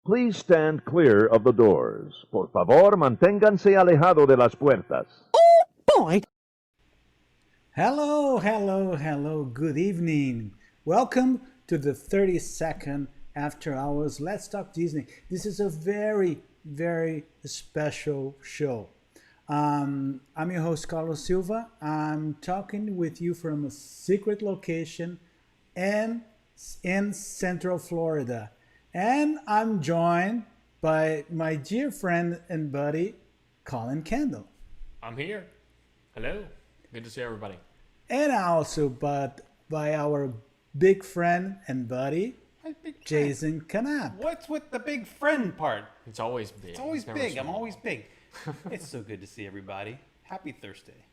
Please stand clear of the doors. Por favor, manténganse alejado de las puertas. Boy. Hello, hello, hello. Good evening. Welcome to the 32nd After Hours Let's Talk Disney. This is a very, very special show. I'm your host, Carlos Silva. I'm talking with you from a secret location in Central Florida. And I'm joined by my dear friend and buddy, Collin Kendall. I'm here. Hello. Good to see everybody. And also by our big friend and buddy, Jason Canapp. What's with the big friend part? It's always big. It's always never big. small. I'm always big. It's so good to see everybody. Happy Thursday.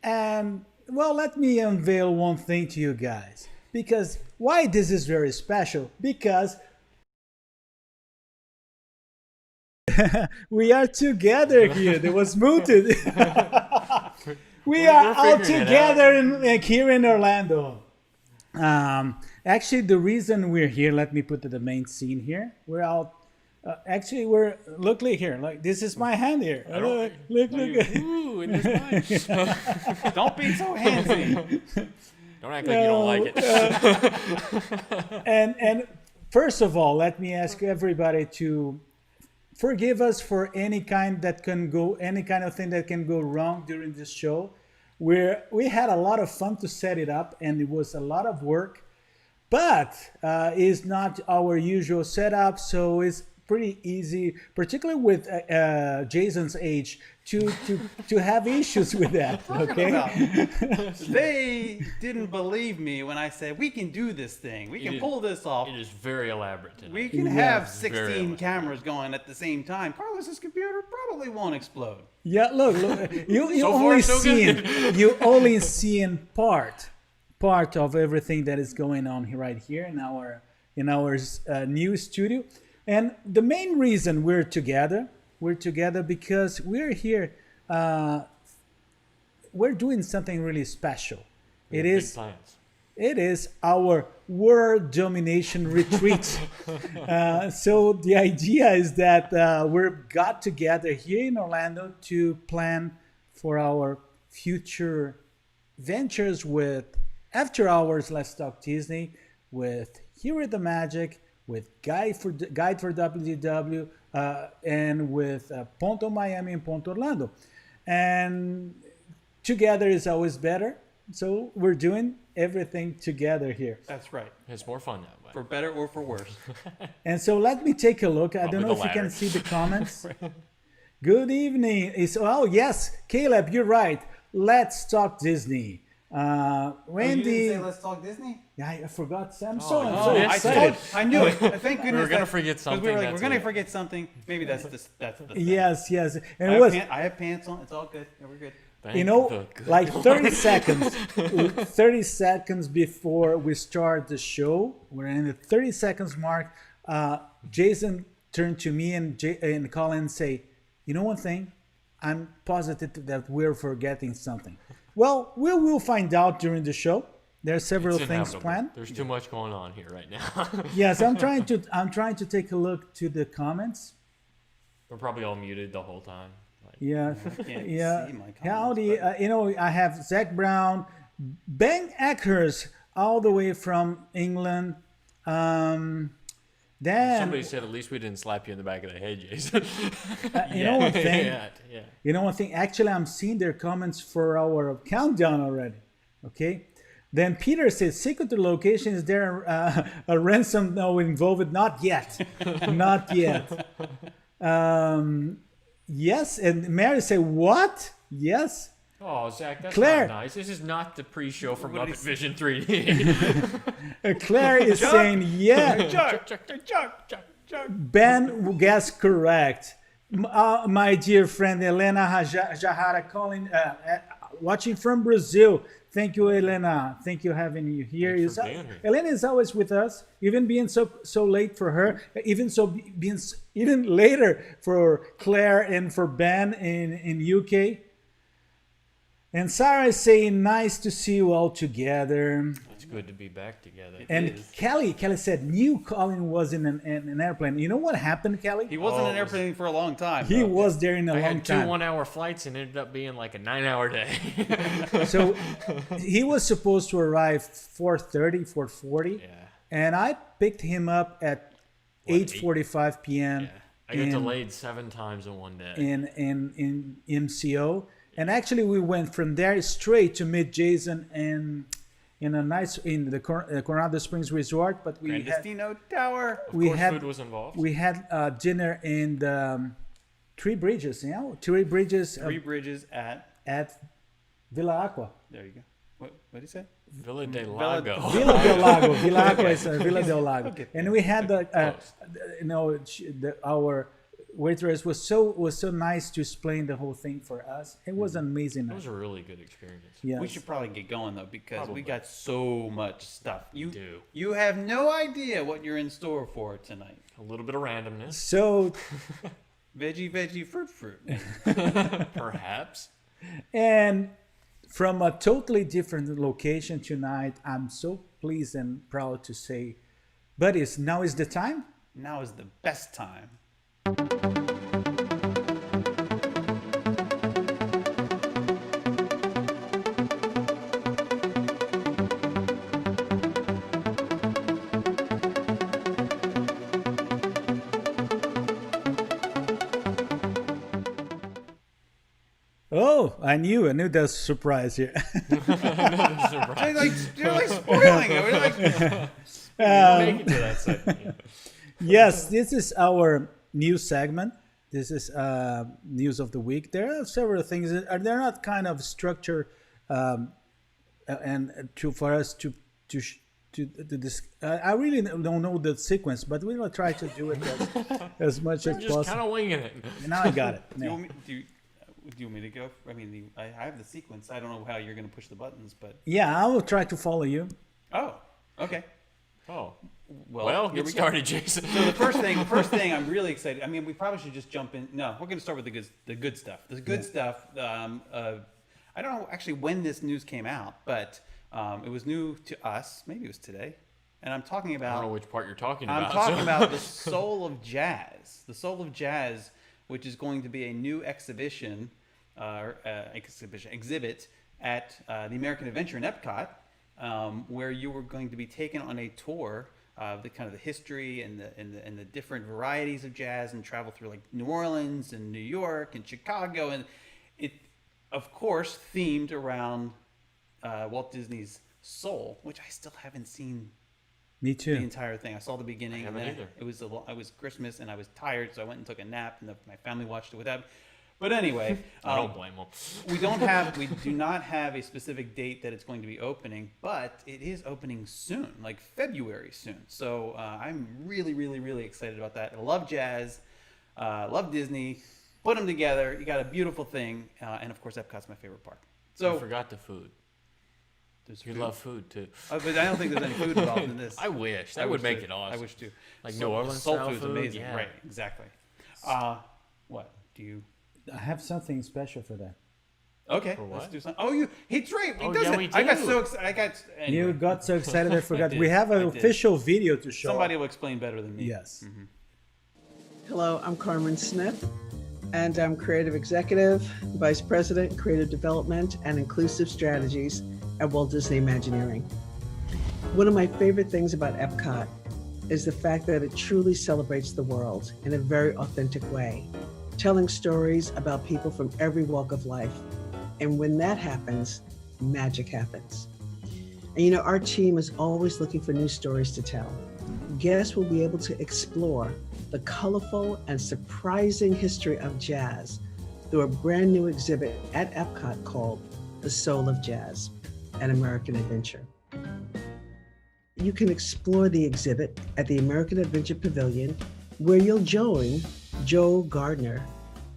And, well, let me unveil one thing to you guys. Because why this is very special? Because we are together here. There was muted. We are all together here in Orlando. Actually, the reason we're here, let me put the main scene here. We're all, look here. Like, this is my hand here. Look. Ooh, it is mine. Don't be so handsy. Don't act like you don't like it. And first of all, let me ask everybody to forgive us for any kind of thing that can go wrong during this show. We had a lot of fun to set it up, and it was a lot of work, but it's not our usual setup, so it's pretty easy, particularly with Jason's age, to have issues with that. Okay, They didn't believe me when I said we can do this thing. We can pull this off. It is very elaborate tonight. We can have 16 cameras going at the same time. Carlos's computer probably won't explode. yeah. Look, you So far, only so good. you only seeing part of everything that is going on right here in our new studio. And the main reason we're together because we're here. We're doing something really special. Big plans. It is our world domination retreat. So the idea is that we're got together here in Orlando to plan for our future ventures with After Hours Let's Talk Disney, with Here with the Magic, with Guide for WDW, and with Ponto Miami and Ponto Orlando. And together is always better. So we're doing everything together here. That's right. It's more fun that way. For better or for worse. And so let me take a look. I don't know the if you can latter. see the comments. Good evening. Oh, yes, Caleb, you're right. Let's talk Disney. Wendy. let's talk Disney? Yeah, I forgot. I'm Oh, so yes, excited. I knew it. Thank goodness. We were gonna that- forget 'cause something. We were like, that's we're gonna it. forget something. Maybe that's the thing. Yes. And I it was, have pants on. It's all good. Yeah, we're good. Thank you know, the good like Lord. 30 seconds before we start the show, we're in the 30 seconds mark. Jason turned to me and Colin and say, you know one thing? I'm positive that we're forgetting something. Well, we will find out during the show. There are several It's things inevitable. planned. There's too much going on here right now. Yes, I'm trying to take a look to the comments. We're probably all muted the whole time. Like, Yeah, can't yeah. see my comments, Howdy, I have Zach Brown, Ben Eckers, all the way from England. Then somebody said at least we didn't slap you in the back of the head, Jason. you know one thing. Yeah. You know one thing. Actually, I'm seeing their comments for our countdown already. Okay. Then Peter says, secret location, is there a ransom now involved? Not yet. Not yet. Yes. And Mary said, what? Yes. Oh, Zach, that's Claire. not nice. This is not the pre-show from What did Muppet he Vision 3D. Claire is saying, yeah. Chuck. Ben guessed correct. My dear friend Elena Jahara calling, watching from Brazil. Thank you, Elena. Thank you having you here. Thanks for being here. Elena is always with us, even being so late for her, being even later for Claire and for Ben in UK. And Sarah is saying, nice to see you all together. That's good to be back together. And is. Kelly said knew Collin was in an airplane. You know what happened, Kelly? He wasn't Oh, in an airplane for a long time. He though. was there in a I long had 2 time. 1-hour flights and ended up being like a 9-hour day. So he was supposed to arrive 4:30, 4:40, Yeah. and I picked him up at 8:45 p.m. Yeah. I got delayed 7 times in one day. in MCO, and actually we went from there straight to meet Jason in the Coronado Springs Resort. But we had Grandestino Tower. Of course, food was involved. we had dinner in the Three Bridges. Three Bridges Three bridges at. at Villa Aqua. There you go. What did he say? Villa de Lago. Villa del Lago. Villa Aqua is Villa del Lago. Okay. And we had Close. our waitress was so nice to explain the whole thing for us. It was an amazing It was night. a really good experience. Yes. We should probably get going though because Probably. we got so much stuff. do. You have no idea what you're in store for tonight. A little bit of randomness, So, Veggie, fruit. perhaps. and from a totally different location tonight, I'm so pleased and proud to say, buddies, now is the time. Now is the best time. Oh, I knew there's a surprise here. Another surprise. You're like spoiling it. We're like, Make it to that segment. Yes, this is our new segment. This is news of the week. There are several things. They're not kind of structured, and for us to this. I really don't know the sequence, but we will try to do it as much as Just kind possible. of winging it. Now I got it. do you Now. want me to go? I mean, I have the sequence. I don't know how you're going to push the buttons, but Yeah, I will try to follow you. oh, okay. Oh, Well, well, here get we go. started, Jason. So the first thing, I'm really excited. I mean, we probably should just jump in. No, we're going to start with the good stuff. The good stuff. I don't know actually when this news came out, but it was new to us. Maybe it was today. And I'm talking I don't know about. which part you're talking I'm about. talking so- about the Soul of Jazz. The Soul of Jazz, which is going to be a new exhibit at the American Adventure in Epcot, where you were going to be taken on a tour of the kind of the history and the different varieties of jazz, and travel through like New Orleans and New York and Chicago, and it, of course, themed around Walt Disney's Soul, which I still haven't seen Me the too. entire thing. I saw the beginning. haven't and then either. it was Christmas and I was tired, so I went and took a nap, and my family watched it without. But anyway, I don't blame them. we do not have a specific date that it's going to be opening, but it is opening soon, like February soon. So I'm really, really, really excited about that. I love jazz, love Disney. Put them together. You got a beautiful thing, and of course, Epcot's my favorite park. So I So forgot the food. there's You food. love food too. But I don't think there's any food involved in this. I wish that I would wish make too. it awesome. I wish too. Like New Orleans soul style food's food, amazing. yeah. Right, exactly. What do you? I have something special for that. Okay, For let's what? do something. Oh, he's right. He Oh, does yeah, it. we I got do. so excited. Anyway, You got so excited I forgot. did. We have an I did. official video to show. somebody will explain better than me. Yes. Hello, I'm Carmen Smith, and I'm Creative Executive, Vice President, Creative Development and Inclusive Strategies at Walt Disney Imagineering. One of my favorite things about Epcot is the fact that it truly celebrates the world in a very authentic way, telling stories about people from every walk of life. And when that happens, magic happens. And you know, our team is always looking for new stories to tell. Guests will be able to explore the colorful and surprising history of jazz through a brand new exhibit at Epcot called The Soul of Jazz, an American Adventure. You can explore the exhibit at the American Adventure Pavilion, where you'll join Joe Gardner,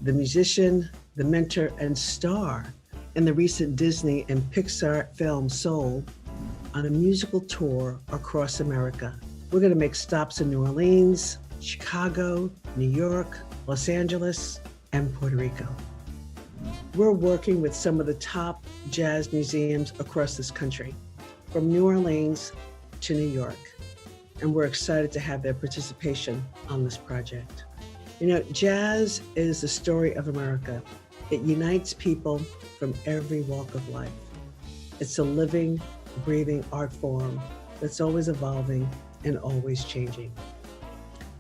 the musician, the mentor, and star in the recent Disney and Pixar film Soul, on a musical tour across America. We're going to make stops in New Orleans, Chicago, New York, Los Angeles, and Puerto Rico. We're working with some of the top jazz museums across this country. from New Orleans to New York. And we're excited to have their participation on this project. You know, jazz is the story of America. It unites people from every walk of life. It's a living, breathing art form that's always evolving and always changing.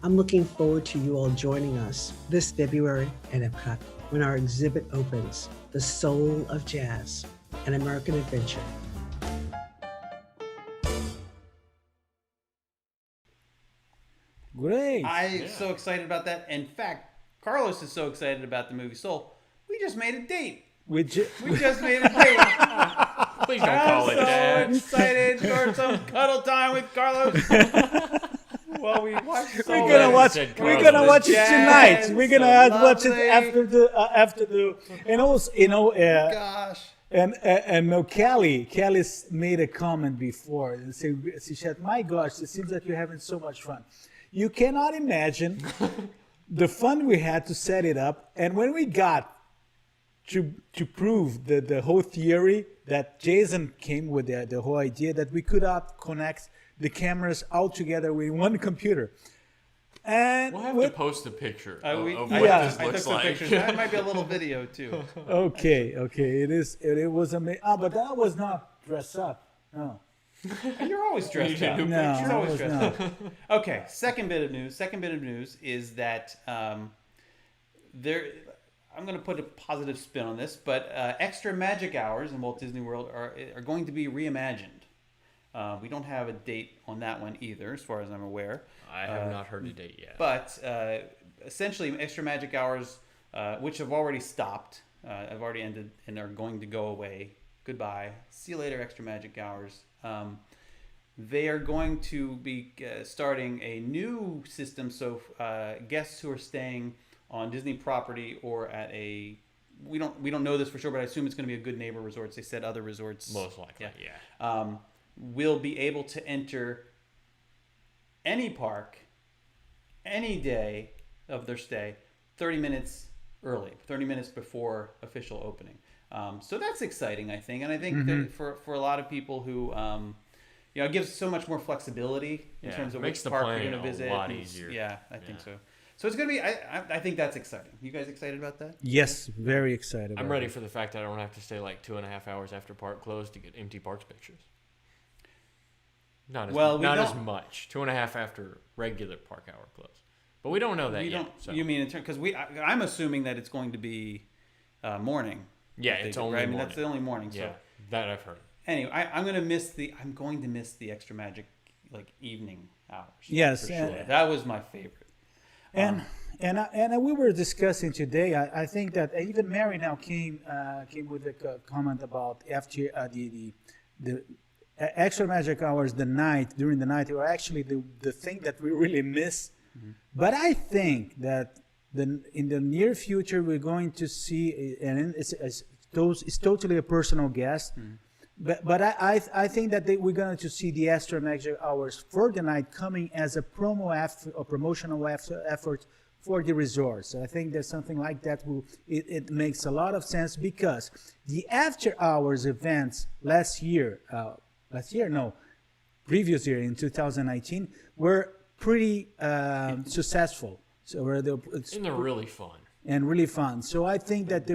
I'm looking forward to you all joining us this February at Epcot when our exhibit opens, The Soul of Jazz, an American Adventure. Great. I'm so excited about that. In fact, Carlos is so excited about the movie Soul. We just made a date. We just made a date. Please don't call it that. I'm so excited for some cuddle time with Carlos. Well, we watched Soul. We're gonna watch. We're gonna watch it tonight. We're gonna so watch it lovely. after the. And also, Gosh. and no, Kelly's made a comment before. And she said, "My gosh, it seems that you're having so much fun. You cannot imagine the fun we had to set it up, and when we got to prove the whole theory that Jason came with the whole idea that we could not connect the cameras all together with one computer." And We'll have to post a picture of what Yeah. this I took looks some like. pictures. That might be a little video too. okay, it was amazing. But that was not dressed up. No. You're always dressed up. No, She's I always was dressed not. up. Okay, second bit of news is that there. I'm going to put a positive spin on this, but extra magic hours in Walt Disney World are going to be reimagined. We don't have a date on that one either, as far as I'm aware. I have not heard a date yet. But essentially, extra magic hours, which have already stopped, have already ended, and are going to go away. Goodbye. See you later, extra magic hours. They are going to be starting a new system, so guests who are staying on Disney property or at we don't know this for sure, but I assume it's going to be a Good Neighbor Resorts. They said other resorts, Most likely, yeah. will be able to enter any park, any day of their stay, 30 minutes early, 30 minutes before official opening. So that's exciting, I think. And I think that for a lot of people who, it gives so much more flexibility in terms of makes which the park you're planning going to visit. a lot and easier. Yeah, I think so. So it's going to be, I think that's exciting. You guys excited about that? Yes, very excited. I'm about ready it. for the fact that I don't have to stay like 2.5 hours after park closed to get empty parks pictures. Not as much. 2.5 after regular park hour close. But we don't know that yet. So. You mean in terms, because I'm assuming that it's going to be morning. Yeah, it's only right? I mean, morning. that's the only morning. So. Yeah, that I've heard. Anyway, I'm going to miss the extra magic evening hours. Yes, for sure. That was my favorite. And we were discussing today. I think that even Mary now came with a comment about after the extra magic hours during the night were actually the thing that we really miss. Mm-hmm. But I think that in the near future we're going to see, and it's totally a personal guess. Mm-hmm. But I think that we're going to see the extra magic hours for the night coming as a promotional effort for the resorts. So I think there's something like that. It makes a lot of sense because the after hours events previous year in 2019 were pretty successful. So they're really fun. And really fun. So I think that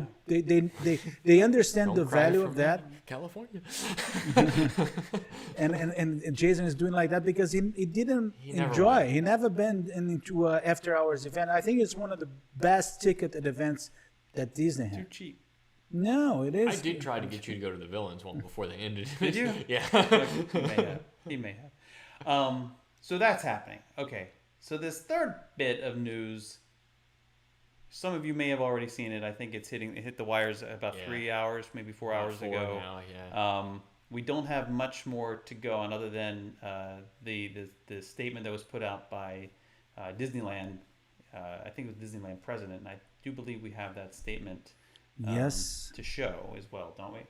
they understand the value of that. California. and Jason is doing like that because he didn't enjoy. He never been into an after hours event. I think it's one of the best ticketed events that Disney had. Too cheap. No, it is. I did try to get you to go to the Villains one before they ended. Did you? Yeah. He may have. So that's happening. Okay. So this third bit of news, some of you may have already seen it. I think it hit the wires about 3 hours, maybe 4 hours ago. Now, yeah. We don't have much more to go on other than the statement that was put out by Disneyland. I think it was Disneyland president, and I do believe we have that statement. Yes. To show as well, don't we?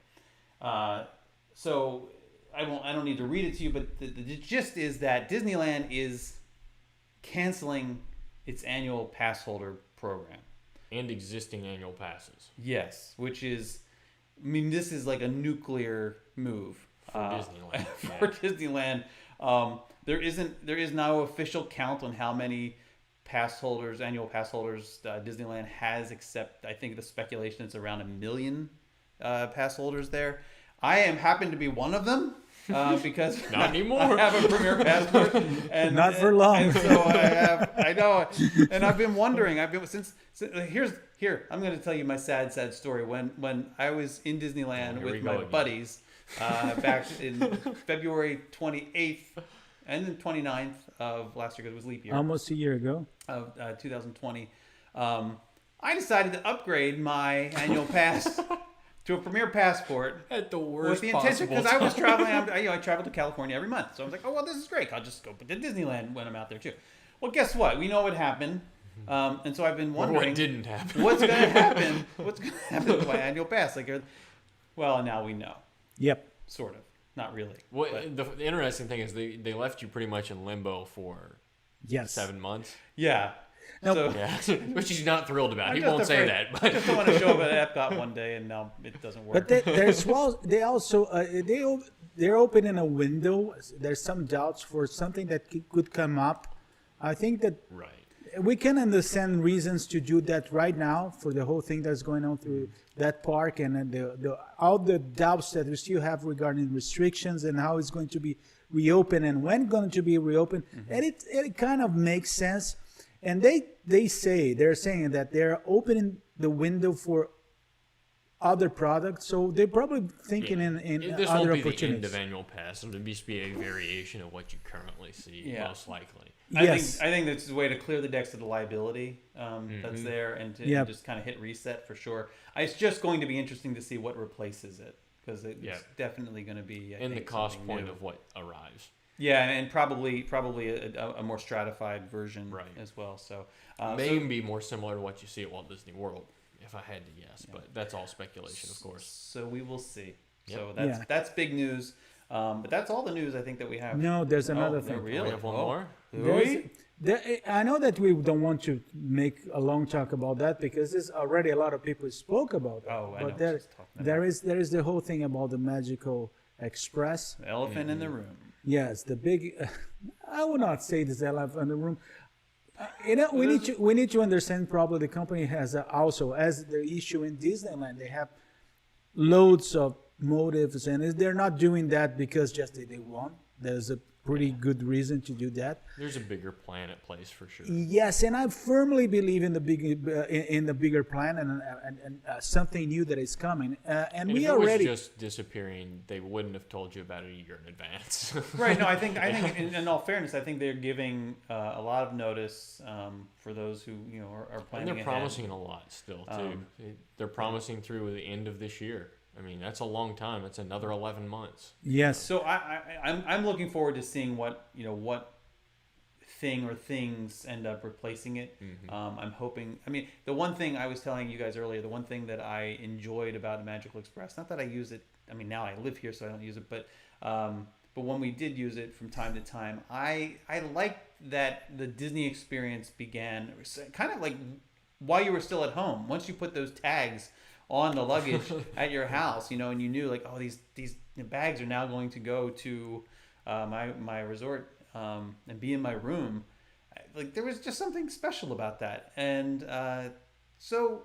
So I don't need to read it to you, but the gist is that Disneyland is canceling its annual pass holder program and existing annual passes. Yes, which is, this is like a nuclear move Disneyland. For Disneyland. There is no official count on how many annual pass holders Disneyland has, except I think the speculation is around 1 million pass holders there. I happen to be one of them. Because Not anymore. I have a Premier passport, and Not for long. And so I know, and I've been wondering. since I'm going to tell you my sad story. When I was in Disneyland with my buddies back in February 28th and the 29th of last year, because it was leap year, Almost a year ago. of 2020, I decided to upgrade my annual pass to a Premier passport At the worst with the intention, possible because I was time. traveling. I travel to California every month, so I was like, oh well, this is great. I'll just go to Disneyland when I'm out there too. Well, guess what? We know what happened, and so I've been Or wondering what didn't happen. what's going to happen. What's going to happen to my annual pass? Well, now we know, Yep. sort of, not really. Well, but the interesting thing is they left you pretty much in limbo for Yes. 7 months. yeah. No, So Yeah, which he's not thrilled about. I'm He just won't say afraid- that, I but just don't want to show up at Epcot one day and now it doesn't work. But they also they're opening a window. There's some doubts for something that could come up. I think that right. we can understand reasons to do that right now for the whole thing that's going on through that park, and then all the doubts that we still have regarding restrictions and how it's going to be reopened and when going to be reopened. And it kind of makes sense. And they're saying that they're opening the window for other products, so they're probably thinking in This other won't be the end opportunities. of annual pass. It'll just be a variation of what you currently see, Yeah. most likely. Yes. I think that's a way to clear the decks of the liability that's there and to Yep. just kind of hit reset for sure. It's just going to be interesting to see what replaces it, because it's Yeah. definitely going to be And the think, cost something point new. of what arrives. Yeah, and probably a more stratified version Right. as well. So Maybe more similar to what you see at Walt Disney World, if I had to guess. But that's all speculation, of course. So we will see. Yep. So Yeah. that's big news. But that's all the news I think that we have. No, there's another Oh, thing. really? We have one more? I know that we don't want to make a long talk about that because there's already a lot of people spoke about that. Oh, I but know what she's talking there is the whole thing about the Magical Express. The elephant in the room. Yes, the big. I would not say this elephant in the room. We need to understand. Probably the company has also, as the issue in Disneyland, they have loads of motives, and they're not doing that because just they want. There's a pretty good reason to do that. There's a bigger plan at place for sure. Yes, and I firmly believe in the bigger plan and something new that is coming. And we if it already was just disappearing, they wouldn't have told you about it a year in advance. Right. No, I think in all fairness, I think they're giving a lot of notice for those who are planning. And they're ahead. promising a lot still too. They're promising through the end of this year. I mean, that's a long time. That's another 11 months. yes. So I'm looking forward to seeing what thing or things end up replacing it. I'm hoping. I mean, the one thing I was telling you guys earlier, the one thing that I enjoyed about Magical Express, not that I use it. I mean, now I live here, so I don't use it, but when we did use it from time to time, I liked that the Disney experience began kind of like while you were still at home. Once you put those tags on the luggage at your house, and you knew like, oh, these bags are now going to go to my resort and be in my room. Like there was just something special about that, and so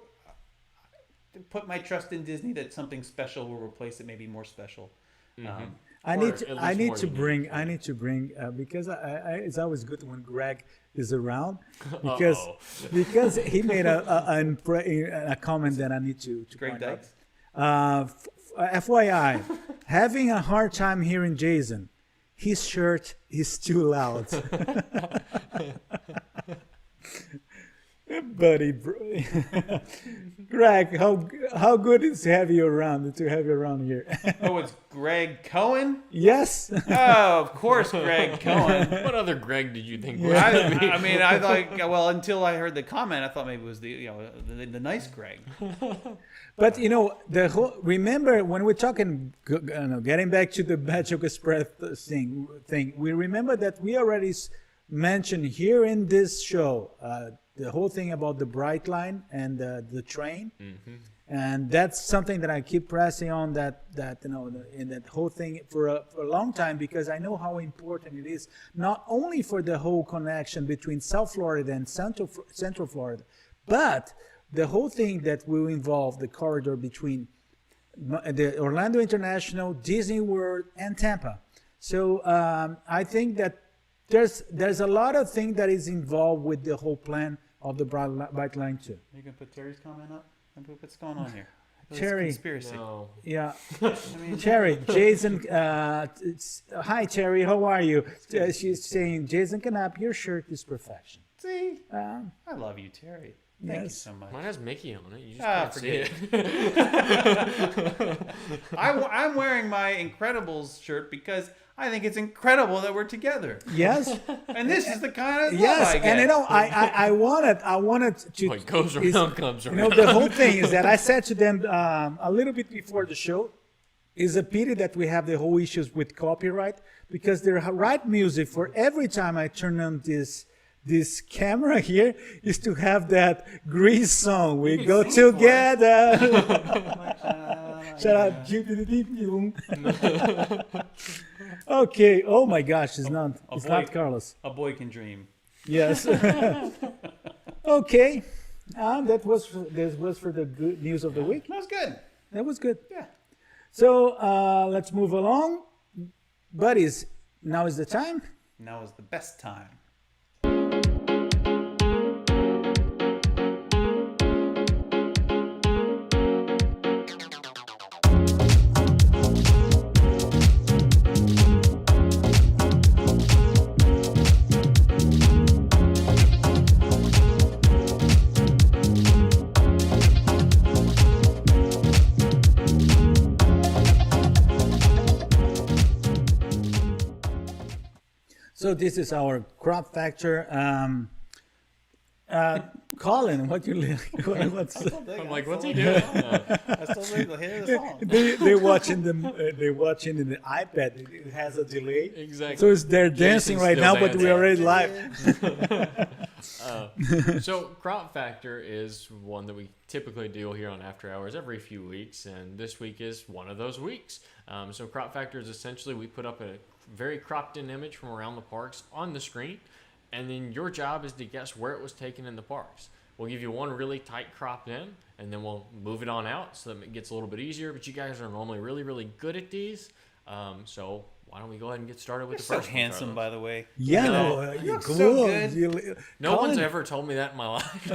I put my trust in Disney that something special will replace it, maybe more special. I Or need at to. least I need more to unique. bring because it's always good when Greg is around because he made a comment that I need to Greg point out. Dykes. FYI, having a hard time hearing Jason. His shirt is too loud. Buddy, Greg, how good is to have you around here? Oh, it's Greg Cohen. Yes. Oh, of course, Greg Cohen. What other Greg did you think? I mean, I thought. Well, until I heard the comment, I thought maybe it was the nice Greg. But remember when we're talking, getting back to the Magical Express thing, we remember that we already mentioned here in this show the whole thing about the Bright Line and the train, And that's something that I keep pressing on, that in that whole thing for a long time, because I know how important it is, not only for the whole connection between South Florida and Central Florida, but the whole thing that will involve the corridor between the Orlando International, Disney World, and Tampa. So I think that there's a lot of things that is involved with the whole plan of the Bike Line 2. You can put Terry's comment up? What's going on here? Terry. Conspiracy. No. Yeah. I mean, Terry, Jason, hi Terry, how are you? She's saying, Jason Canapp, your shirt is perfection. see, I love you, Terry. Thank you Yes. so much. Mine has Mickey on it. You just can't see Forget it. I'm wearing my Incredibles shirt because I think it's incredible that we're together. Yes, And this is the kind of love yes, I get. and I wanted to. What goes is- around comes You around. know, the whole thing is that I said to them a little bit before the show, it's a pity that we have the whole issues with copyright, because the right music for every time I turn on this camera here is to have that Grease song. We go together. Shut up. Okay. Oh my gosh, it's not Carlos. A boy can dream. Yes. Okay. That was for the good news of the week. That was good. That was good. Yeah. So let's move along, buddies. Now is the time. Now is the best time. So this is our crop factor. Colin, what's I'm like, what's he doing? I still need to hear the song. they're watching in the iPad. It has a delay. Exactly. So they're dancing Jason's right still now, but dancing. we're already live. So crop factor is one that we typically deal here on After Hours every few weeks, and this week is one of those weeks. So crop factor is essentially we put up a very cropped in image from around the parks on the screen, and then your job is to guess where it was taken in the parks. We'll give you one really tight cropped in, and then we'll move it on out so that it gets a little bit easier, but you guys are normally really, really good at these. So why don't we go ahead and get started with You're the so first one, handsome, Carlos? by the way. Yeah, No, no, you look so good. No Colin, one's ever told me that in my life.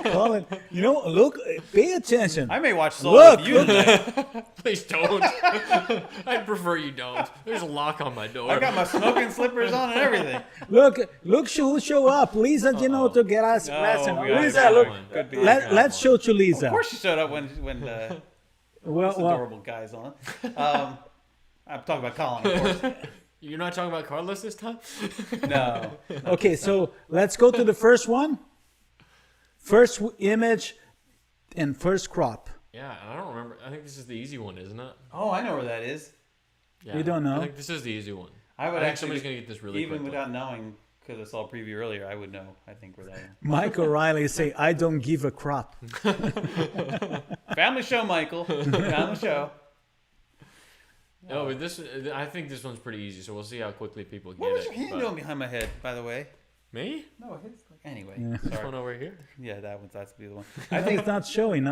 Colin, look, pay attention. I may watch Soul Look, with you tonight. Please don't. I'd prefer you don't. There's a lock on my door. I got my smoking slippers on and everything. Look who show up. Lisa, to get us lesson. we got Lisa, a look, one. Could be. let's show to Lisa. Of course she showed up when Well, this adorable guy's on. I'm talking about Colin, of course. You're not talking about Carlos this time? No. okay, so let's go to the first one. First image and first crop. Yeah, and I don't remember. I think this is the easy one, isn't it? Oh, I know where that is. Yeah, You don't know? I think this is the easy one. I would think actually, somebody's gonna get this really even quickly. without knowing, because I saw a preview earlier, I would know. I think where that is. Mike O'Reilly say, I don't give a crop. Family show, Michael. Family show. No, but I think this one's pretty easy, so we'll see how quickly people get What was it. your hand but- doing behind my head, by the way? Me? No, his. Anyway, This sorry. one over here? Yeah, that's the other one. I think it's not showing.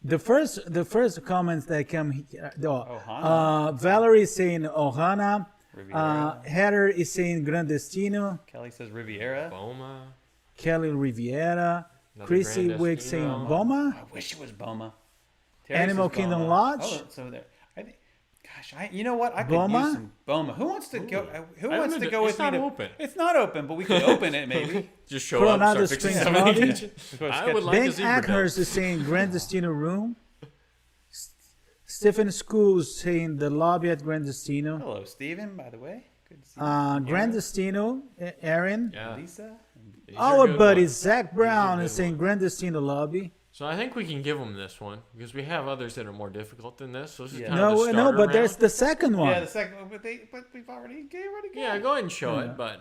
The first comments that come here, Ohana. Valerie is saying Ohana. Riviera. Heather is saying Gran Destino. Kelly says Riviera. Boma. Kelly Riviera. Another Chrissy Gran Wick Destino. saying Boma. I wish it was Boma. Terry Animal says Kingdom Boma. Lodge. Oh, so there. I think. Gosh, you know what? I could Boma? use some Boma. Who wants to go? Who I wants don't to know, go it's with me? not to, open. It's not open, but we could open it maybe. Just show Put up, another start fixing string stuff in the melody. kitchen. I would like Ben a zebra dome. Ackhurst is saying Gran Destino Room. Stephen Schools saying the lobby at Gran Destino. Hello, Steven, by the way. Good to see you. Gran Destino, Aaron. Yeah. Lisa. These are Our good buddy ones. Zach Brown good is saying ones. Gran Destino lobby. So I think we can give them this one because we have others that are more difficult than this. So this is Yeah. kind of the No, starter but there's round. the second one. Yeah, the second one, but we've already gave it again. Yeah, go ahead and show it, but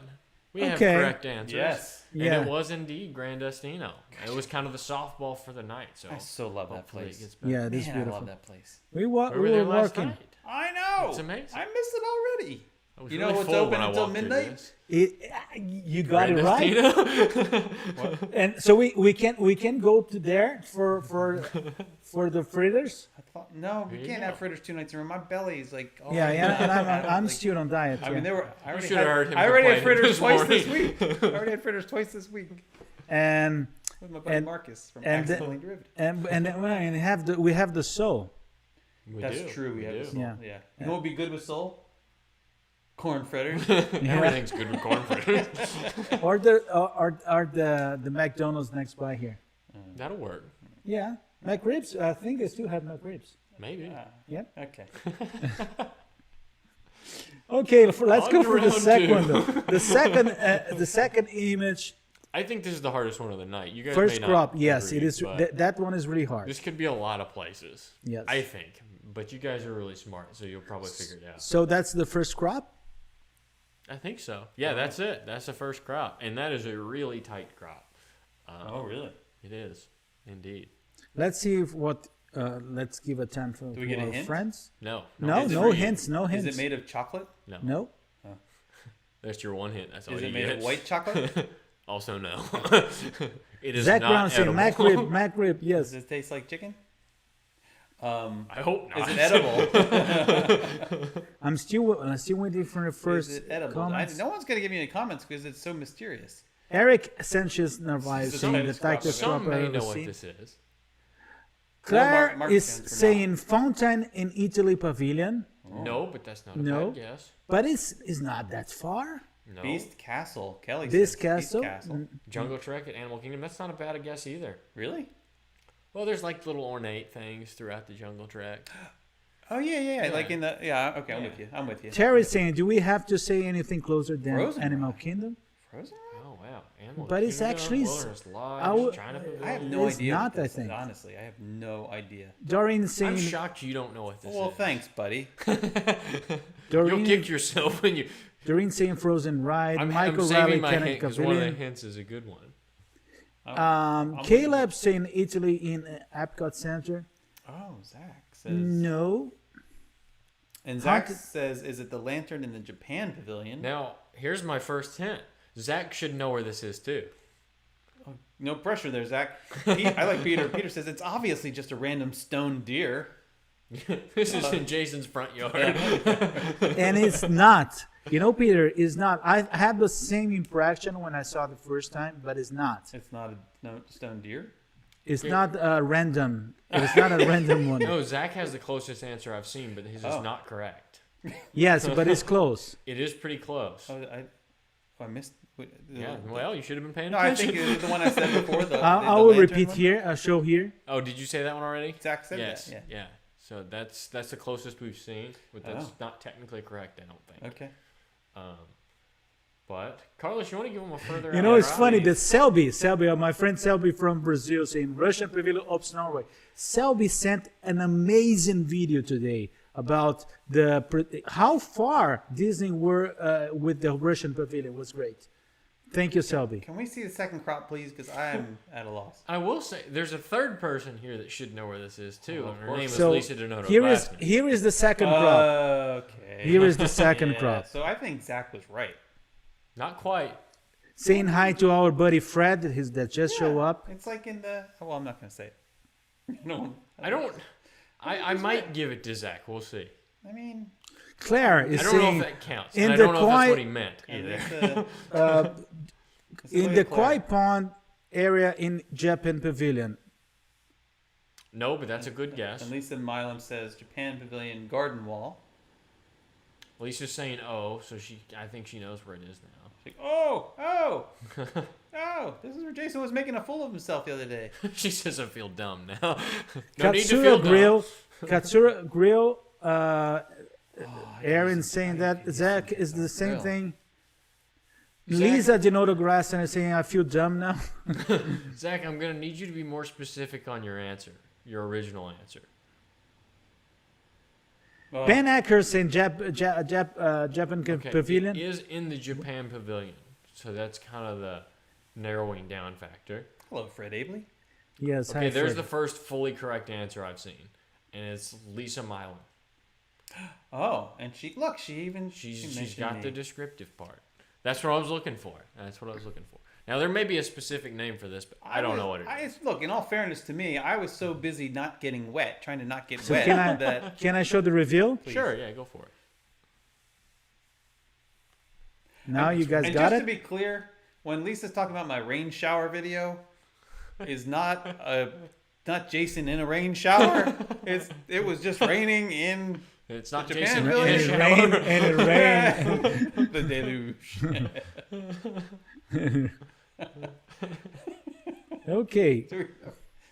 We have Okay. correct answers. Yes. And Yeah. it was indeed Grand Destino. It was kind of the softball for the night. So I so love that hopefully it place. gets better. Yeah, it is Man, I beautiful. love that place. We We were were there last working. night. I know. It's amazing. I missed it already. I was You really know what's full open when I until walked through midnight? this. You got Grand it right. Destino? And so we can go to there for the fritters. I thought, no, we There you can't go. have fritters 2 nights in a row. My belly's like, oh, Yeah, yeah, and I'm like, still on diet. I mean, yeah. I already should have heard him I already had complaining fritters this twice this morning. week. I already had fritters twice this week and with my buddy And- Marcus from and the- Accidentally Derivative. and we have the soul. We That's do. true. We have do. the soul. Yeah. Yeah. You know what would be good with soul? Corn fritters. Everything's good with corn fritters. Or the McDonald's next by here. That'll work. Yeah, McRibs. I think they still have McRibs. Maybe. Yeah. Okay. Okay, let's On go to for the round second two. one though. The second image, I think this is the hardest one of the night. You guys first may not crop. Yes, agree, it is. but That one is really hard. this could be a lot of places. Yes. I think. But you guys are really smart, so you'll probably figure it out. So that's the first crop. I think so. Yeah, that's it. That's the first crop. And that is a really tight crop. Oh, really? It is. Indeed. Let's see if what. Let's give a 10 for we get a our hint? friends. No. No, hints no for you. hints. No hints. Is it made of chocolate? No. No. That's your one hint. That's all Is you it made get. of white chocolate? Also, no. It is Zach not Brown saying edible. McRib. Does Yes. it taste like chicken? I hope not. Is it edible? I'm still waiting for the first Is it edible? comments. No one's gonna give me any comments because it's so mysterious. Eric Sanchez Narvaez This is saying the the tightest crop tightest I've crop Some I've may ever know what seen. this is. Claire Mark is stands for saying Fountain in Italy Pavilion, No, but that's not a No. bad guess. but it's not that far. No. Beast Castle. Kelly This says castle. Beast Castle. Jungle Trek at Animal Kingdom. That's not a bad guess either. Really? Well, there's like little ornate things throughout the Jungle Trek. Oh yeah. Yeah. Like in the Okay, I'm Yeah. with you. I'm with you. Terry's saying, do we have to say anything closer than Frozen Animal Rock. Kingdom? Frozen? Oh wow, Animal But it's Kingdom, actually Wilderness Lodge, our- China Pavilion. I have no It's idea. not, what this I think. is, honestly, I have no idea. Doreen I'm saying, shocked you don't know what this Well, is. thanks, buddy. You'll Doreen, kick yourself when you. Doreen saying Frozen Ride, I'm Michael saving Riley, my Canapp hint because one of the Pavilion. hints is a good one. I'm Caleb saying Italy in Epcot Center. Oh, Zach says. No. And Zach Haunted- says, "Is it the lantern in the Japan Pavilion?" Now, here's my first hint. Zach should know where this is too. No pressure there, Zach. I like Peter. Peter says it's obviously just a random stone deer. This is in Jason's front yard. And it's not. You know, Peter, is not. I had the same impression when I saw it the first time, but it's not. It's not a stone deer. It's not a random. It's not a random one. No, Zach has the closest answer I've seen, but his is Oh. not correct. Yes, but it's close. It is pretty close. Oh, I missed. Yeah, well, you should have been paying No, I attention. think it was the one I said before. I will lantern repeat one. here. I'll show here. Oh, did you say that one already? Zach said yes. that. Yeah. So that's the closest we've seen, but that's Oh. not technically correct, I don't think. Okay. But Carlos, you want to give him a further? You know, it's funny that that Selby, my friend Selby from Brazil, saying Russian Pavilion Ops Norway. Selby sent an amazing video today about how far Disney were with the Russian Pavilion. It was great. Thank you, Selby. Can we see the second crop, please? Because I am at a loss. I will say there's a third person here that should know where this is too. of Her course. name is So Lisa Donato. here is the second crop. Okay. Here is the second Yeah, crop. So I think Zach was right. Not quite. Saying hi to our buddy Fred, that just show up. It's like in the. Well, I'm not going to say it. No. I don't. I might give it to Zach. We'll see. I mean. Claire is I don't know saying if that counts. in And I the don't know if that's Koi- what he meant And either. it's, in the Koi Pond area in Japan Pavilion. No, but that's a good guess. And Lisa Milam says Japan Pavilion Garden Wall. Lisa's saying oh, so I think she knows where it is now. She's like, oh, this is where Jason was making a fool of himself the other day. She says I feel dumb now. No need to feel Katsura dumb. Grill, Katsura Grill. Aaron saying that Zach is the same Grill. thing. Zach- Lisa Denoto Grass and is saying I feel dumb now. Zach, I'm gonna need you to be more specific on your answer, your original answer. Well, Ben Acker saying Japan Okay, Pavilion. it is in the Japan Pavilion. So that's kind of the narrowing down factor. Hello, Fred Abley. Yes. Okay, hi, there's Fred. the first fully correct answer I've seen, and it's Lisa Milan. Oh, and she even She's mentioned got me. the descriptive part. That's what I was looking for. Now there may be a specific name for this, but I don't know what it is. Look, in all fairness to me, I was so busy not getting wet, trying to not get So wet, that can I show the reveal? Sure, yeah, go for it. Now you guys and got just it. to be clear, when Lisa's talking about my rain shower video, is not Jason in a rain shower. It was just raining in It's not the Jason. Japan and Village. it rained. And it rained. The deluge. Okay.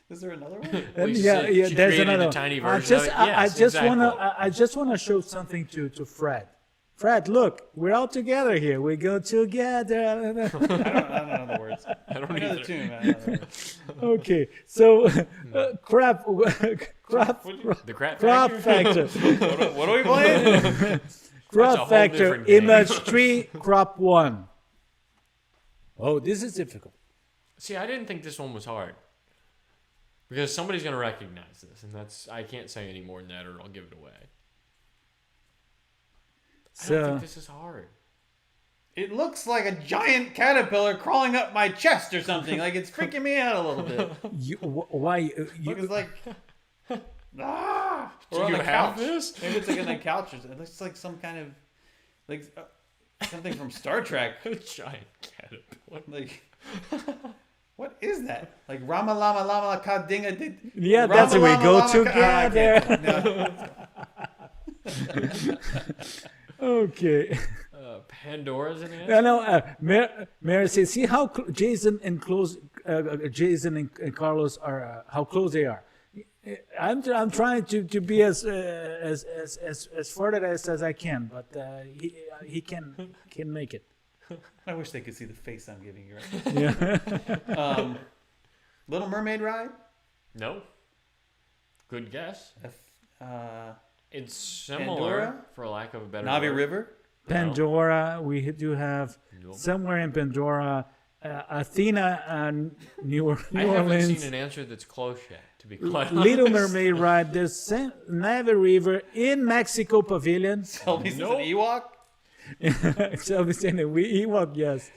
Is there another one? Yeah, She there's created another a one. tiny I version of just, it. I Yes, just exactly. I just wanna show something to Fred. Fred, look, we're all together here. We go together. I don't know the words. I don't I know the either. tune. I don't know the words. Okay, so crap, crap, The crap crop factor? factor, What are we playing? That's a crop whole factor, different game. image 3, crop 1. Oh, this is difficult. See, I didn't think this one was hard. Because somebody's going to recognize this, and I can't say any more than that, or I'll give it away. I don't So think this is hard. It looks like a giant caterpillar crawling up my chest or something. Like it's freaking me out a little bit. why Look, it's like Do or on you the have couch. this? Maybe it's like on the couch. It looks like some kind of like something from Star Trek. A giant caterpillar. Like what is that? Like Rama Lama Lama Ka Dinga Did. Yeah, Rama that's the way. Lama Go Lama Ka- Ah, I together. can't. Okay. Pandora's an answer? No, Mary says, see how Jason and Carlos are, how close they are. I'm trying to be as further as I can, but he can make it. I wish they could see the face I'm giving you right now. Yeah. Little Mermaid ride. No. Good guess. It's similar, Pandora? for lack of a better Navi word. River. Pandora, we do have Nope. somewhere in Pandora, Athena and New I haven't Orleans. seen an answer that's close yet, to be quite honest. Little Mermaid ride. There's Navi River in Mexico Pavilion. Selby's Nope. an Ewok. So we say we Ewok, yes.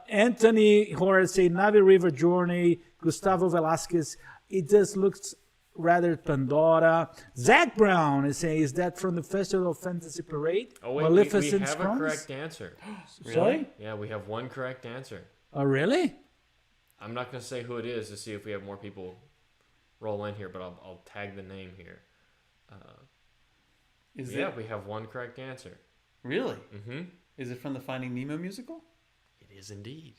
Anthony Horace say Navi River Journey. Gustavo Velasquez. It just looks rather Pandora. Zach Brown is saying, is that from the Festival of Fantasy Parade? Oh, wait, we Maleficent's have a Promise? correct answer. Sorry? Yeah, we have one correct answer. Oh, really? I'm not going to say who it is to see if we have more people roll in here, but I'll tag the name here. Is Yeah, it we have one correct answer. really? Mm-hmm. Is it from the Finding Nemo musical? It is indeed.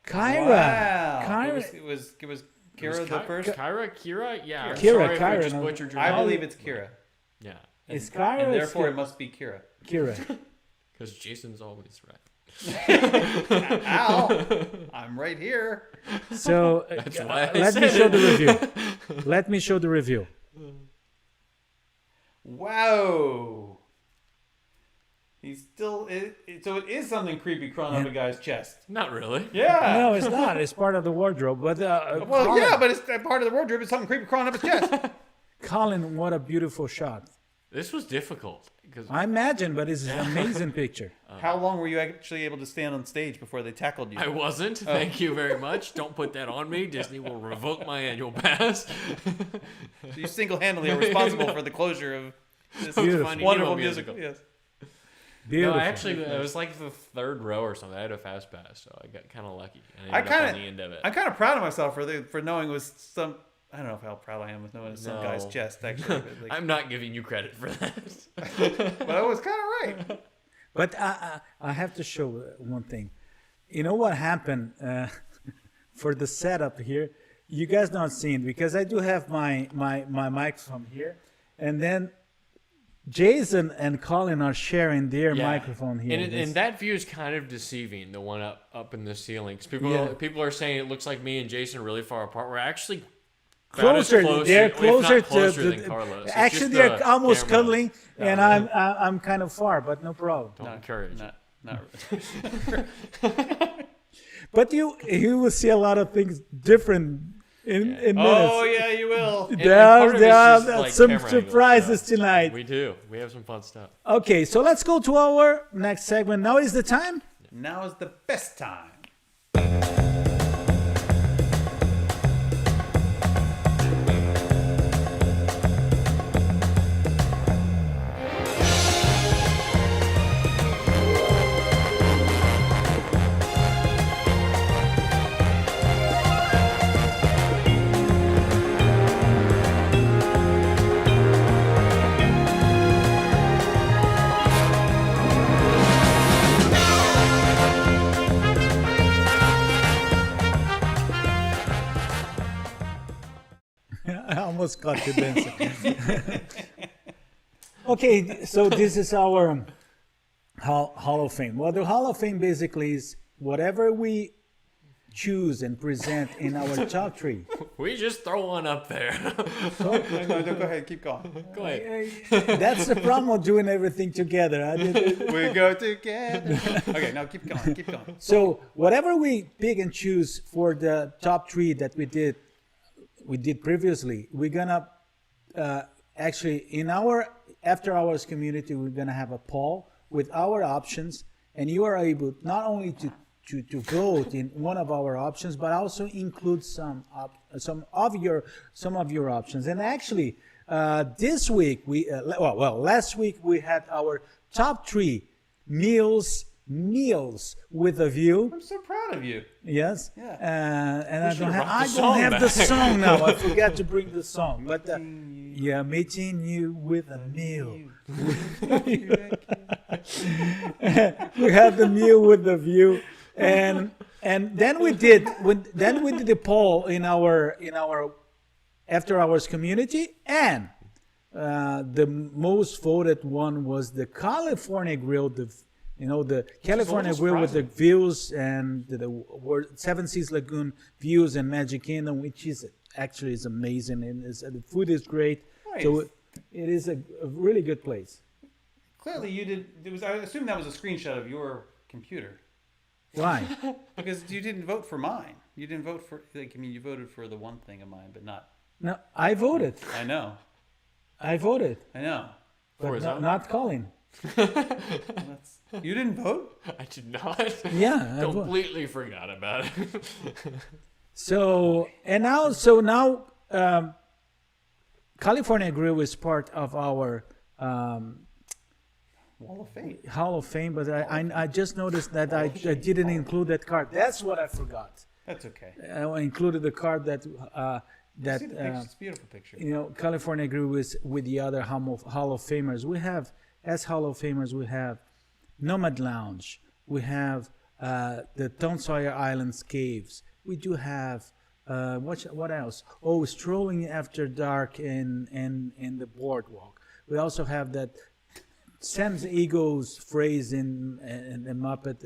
Kyra. Wow. Kyra. It was It was Kira the first. Kira? Yeah. I'm Kira, sorry if I Kira, just no. butchered your I name. believe it's Kira. Yeah, It's Kyra. And or therefore it it's must be Kira. Kira. because Jason's always right. Ow! I'm right here. So That's why I let me said show it. the review. Let me show the review. Wow. He's still. So it is something creepy crawling up a guy's chest. Not really. Yeah. No, it's not. It's part of the wardrobe. But Well, Colin, yeah, but it's part of the wardrobe. It's something creepy crawling up his chest. Colin, what a beautiful shot. This was difficult because I imagine, but it's an amazing picture. How long were you actually able to stand on stage before they tackled you? I wasn't. Thank you very much. Don't put that on me. Disney will revoke my annual pass. So you single-handedly are responsible for the closure of this Beautiful. Finding wonderful Nemo musical. Yes. Beautiful. No, actually, it was like the third row or something. I had a fast pass, so I got kind of lucky. And I ended up kind on the end of it. I'm kind of proud of myself for knowing it was some. I don't know how proud I am with knowing it was some No. guy's chest actually, but, like, I'm not giving you credit for that. but I was kind of right. But I have to show one thing. You know what happened for the setup here? You guys not seen because I do have my microphone here, and then Jason and Colin are sharing their Yeah. microphone here. And that view is kind of deceiving, the one up in the ceiling. 'Cause Yeah. people are saying it looks like me and Jason are really far apart. We're actually closer, about as they're if not closer closer to than Carlos. It's actually just they're the almost camera. cuddling, and Yeah. I'm kind of far, but no problem. Don't encourage. Not. Not really. But you will see a lot of things different in minutes. Oh yeah, you will. part of There it's are just, like, some camera angle surprises stuff. tonight. We do. We have some fun stuff. Okay, so let's go to our next segment. Now is the time. Now is the best time. I almost got you dancing. Okay, so this is our Hall of Fame. Well, the Hall of Fame basically is whatever we choose and present in our top three. We just throw one up there. No, go ahead. Keep going. Go ahead. That's the problem of doing everything together. We go together. Okay, now keep going. Keep going. So whatever we pick and choose for the top three that we did previously, we're gonna actually in our after hours community, we're gonna have a poll with our options, and you are able not only to vote in one of our options, but also include some of your options. And actually, this week last week we had our top three meals with a view. I'm so proud of you. Yes. Yeah. And I don't song have the back. song now. I forgot to bring the song. But yeah, meeting you with a meal. We had the meal with the view, and then we did the poll in our after hours community, and the most voted one was the California Grill. The California Grill with the views and the Seven Seas Lagoon views and Magic Kingdom, which is actually is amazing, and the food is great. Nice. So it is a really good place. Clearly, you did. I assume that was a screenshot of your computer Why? because you didn't vote for mine. You didn't vote for. You voted for the one thing of mine, but not. No, I voted. I know. I voted, I know. For his but own? not Collin. You didn't vote? I did not. Yeah, I voted. Completely forgot about it. So now, California Grill is part of our Wall of Fame. Hall of Fame, but I just noticed that I didn't include that card. That's what I forgot. That's okay. I included the card that See the picture. It's a beautiful picture. California Grill is with the other Hall of Famers. We have, as Hall of Famers, we have Nomad Lounge. We have the Tom Sawyer Islands Caves. We do have what else? Oh, Strolling After Dark in the Boardwalk. We also have that Sam Eagles phrase in the Muppet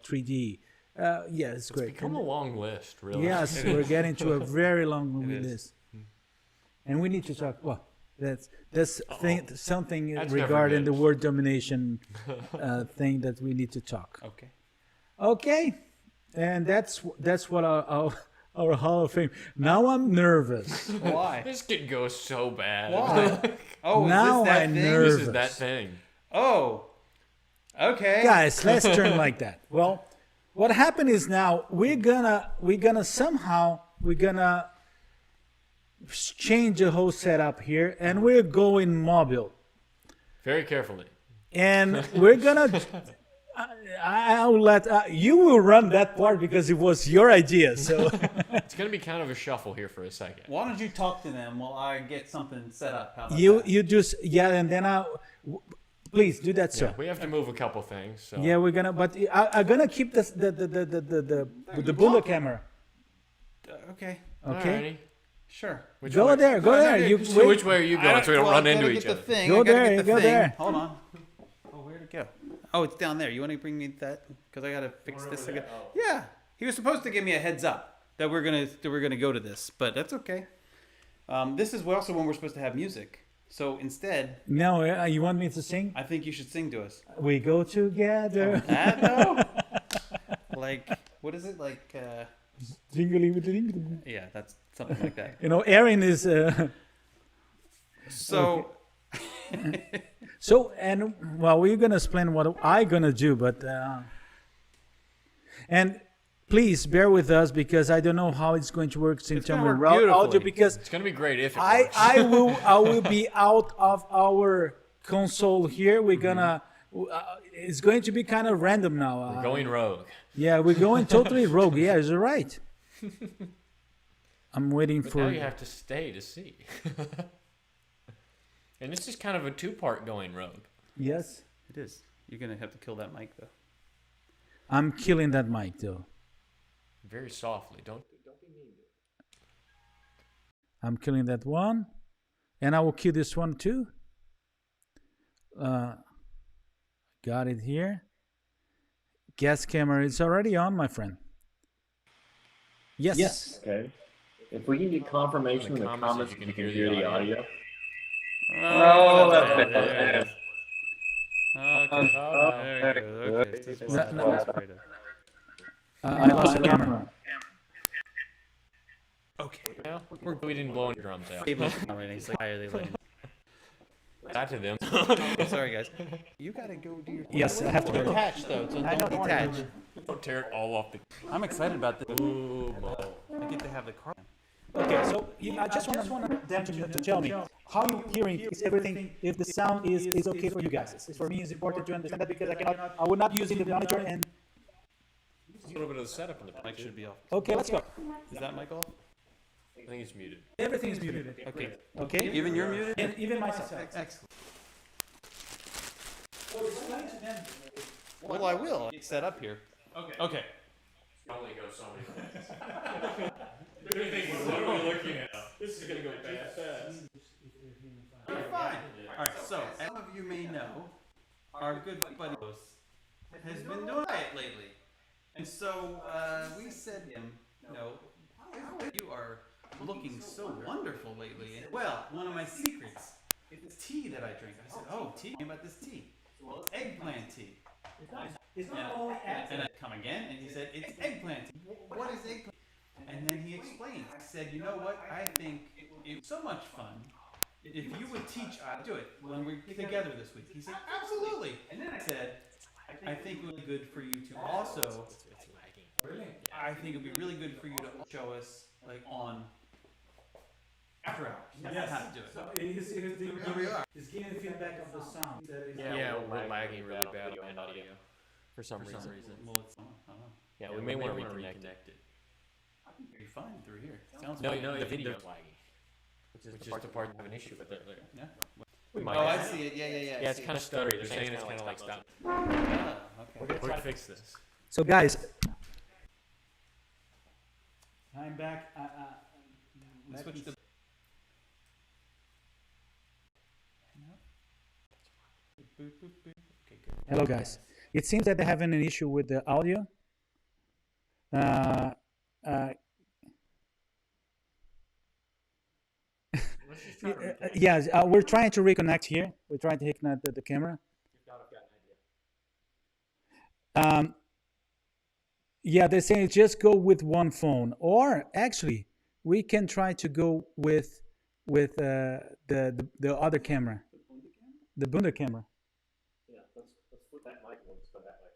3D. Yeah, it's great. Become a long list, really. Yes, we're getting to a very long movie is. list, and we need to talk. Well, that's something That's regarding never the word domination thing that we need to talk. Okay. Okay, and that's what our Hall of Fame. Now I'm nervous. Why? This could go so bad. Why? Oh, Now is this that I'm thing? nervous. This is that thing. Oh. Okay. Guys, let's turn like that. Well, what happened is now we're gonna change the whole setup here, and we're going mobile, Very carefully. and we're gonna. I'll let you will run that part because it was your idea. So It's going to be kind of a shuffle here for a second. Why don't you talk to them while I get something set up? How about you that? just and then please do that, sir. Yeah, we have to move a couple things. So. Yeah, we're gonna, but I'm gonna keep the bullet camera. Okay. Okay, Alrighty. Sure. Which go way? there. You So which way are you going so we don't well, run I into gotta each get other? the thing. Go I gotta there, get the go thing. there. Hold on. Oh, where'd it go? Oh, it's down there. You want to bring me that? Because I gotta fix this again. Yeah. He was supposed to give me a heads up that we're gonna go to this, but that's okay. This is also when we're supposed to have music. So instead, No, you want me to sing? I think you should sing to us. We go together. That though? Like, what is it? Like, Jingling with the ding. yeah, that's something like that. You know, Aaron is. So, So, and well, we're gonna explain what I gonna do, but and please bear with us because I don't know how it's going to work in It's terms gonna of work audio beautifully. because It's gonna be great if it I works. I will be out of our console here. We're gonna it's going to be kind of random now. We're going rogue. Yeah, we're going totally rogue. Yeah, you're right. I'm waiting But for. now you have to stay to see. And this is kind of a two-part going rogue. Yes, it is. You're going to have to kill that mic, though. I'm killing that mic though. Very softly. Don't be mean to it. I'm killing that one, and I will kill this one too. Got it here. Gas camera is already on, my friend. Yes. Okay. If we can get confirmation in the comments, you can hear the audio. Oh, that's better. better. Okay. I lost the camera. Okay. Now, we didn't blow any drums out. He's like, why are they letting? Back to them. Sorry, guys. You gotta go do your. Yes, I have to go. Detach though. So don't detach. Don't tear it all off the. I'm excited about this. Ooh, Mo. I get to have the car. Okay, so I just want them to tell me how you hearing is everything. If the sound is okay for you guys, for me it's important to understand that because I will not use the monitor and. A little bit of the setup in the Mic should be off. Okay, let's go. Is that mic off? I think it's muted. Everything is muted. Okay. Okay. Even you're muted. And even myself. Excellent. Well, I will. It's set up here. Okay. Only go so many minutes. Everything's literally looking at us. This is gonna go fast. Fine. All right. So, as some of you may know, our good buddy has been doing it lately, and so we said to him, you are looking so wonderful lately. And, well, one of my secrets is tea that I drink. I said, oh, tea? What about this tea? Well, it's eggplant tea. It's not only And I come again, and he said, it's eggplant tea. What is eggplant? And then he explained. I said, you know what? I think it's so much fun if you would teach us to do it when we're together this week. He said, absolutely. And then I said, I think it would be good for you to also. I think it would be really good for you to show us, like, on after hours, how to do it. Here we are. It's giving feedback of the sound. Yeah, we're lagging really bad on audio for some reason. Well, it's, I don't know. Yeah, we may want to reconnect it. I can hear you fine through here. Sounds No, fine. the video's lagging. Which is the part I have an issue with it. Yeah. We might Oh, I have- see it. Yeah. Yeah, it's kind of stuttery. They're saying it's kind of like stop. Ah, okay. We're gonna fix this. So guys, I'm back. Let's switch to. Okay, good. Hello guys. It seems that they're having an issue with the audio. Yes, we're trying to reconnect here. We're trying to reconnect the camera. Yeah, they're saying just go with one phone, or actually, we can try to go with the other camera, the Bunda camera. Yeah, let's flip that mic and let's go that way.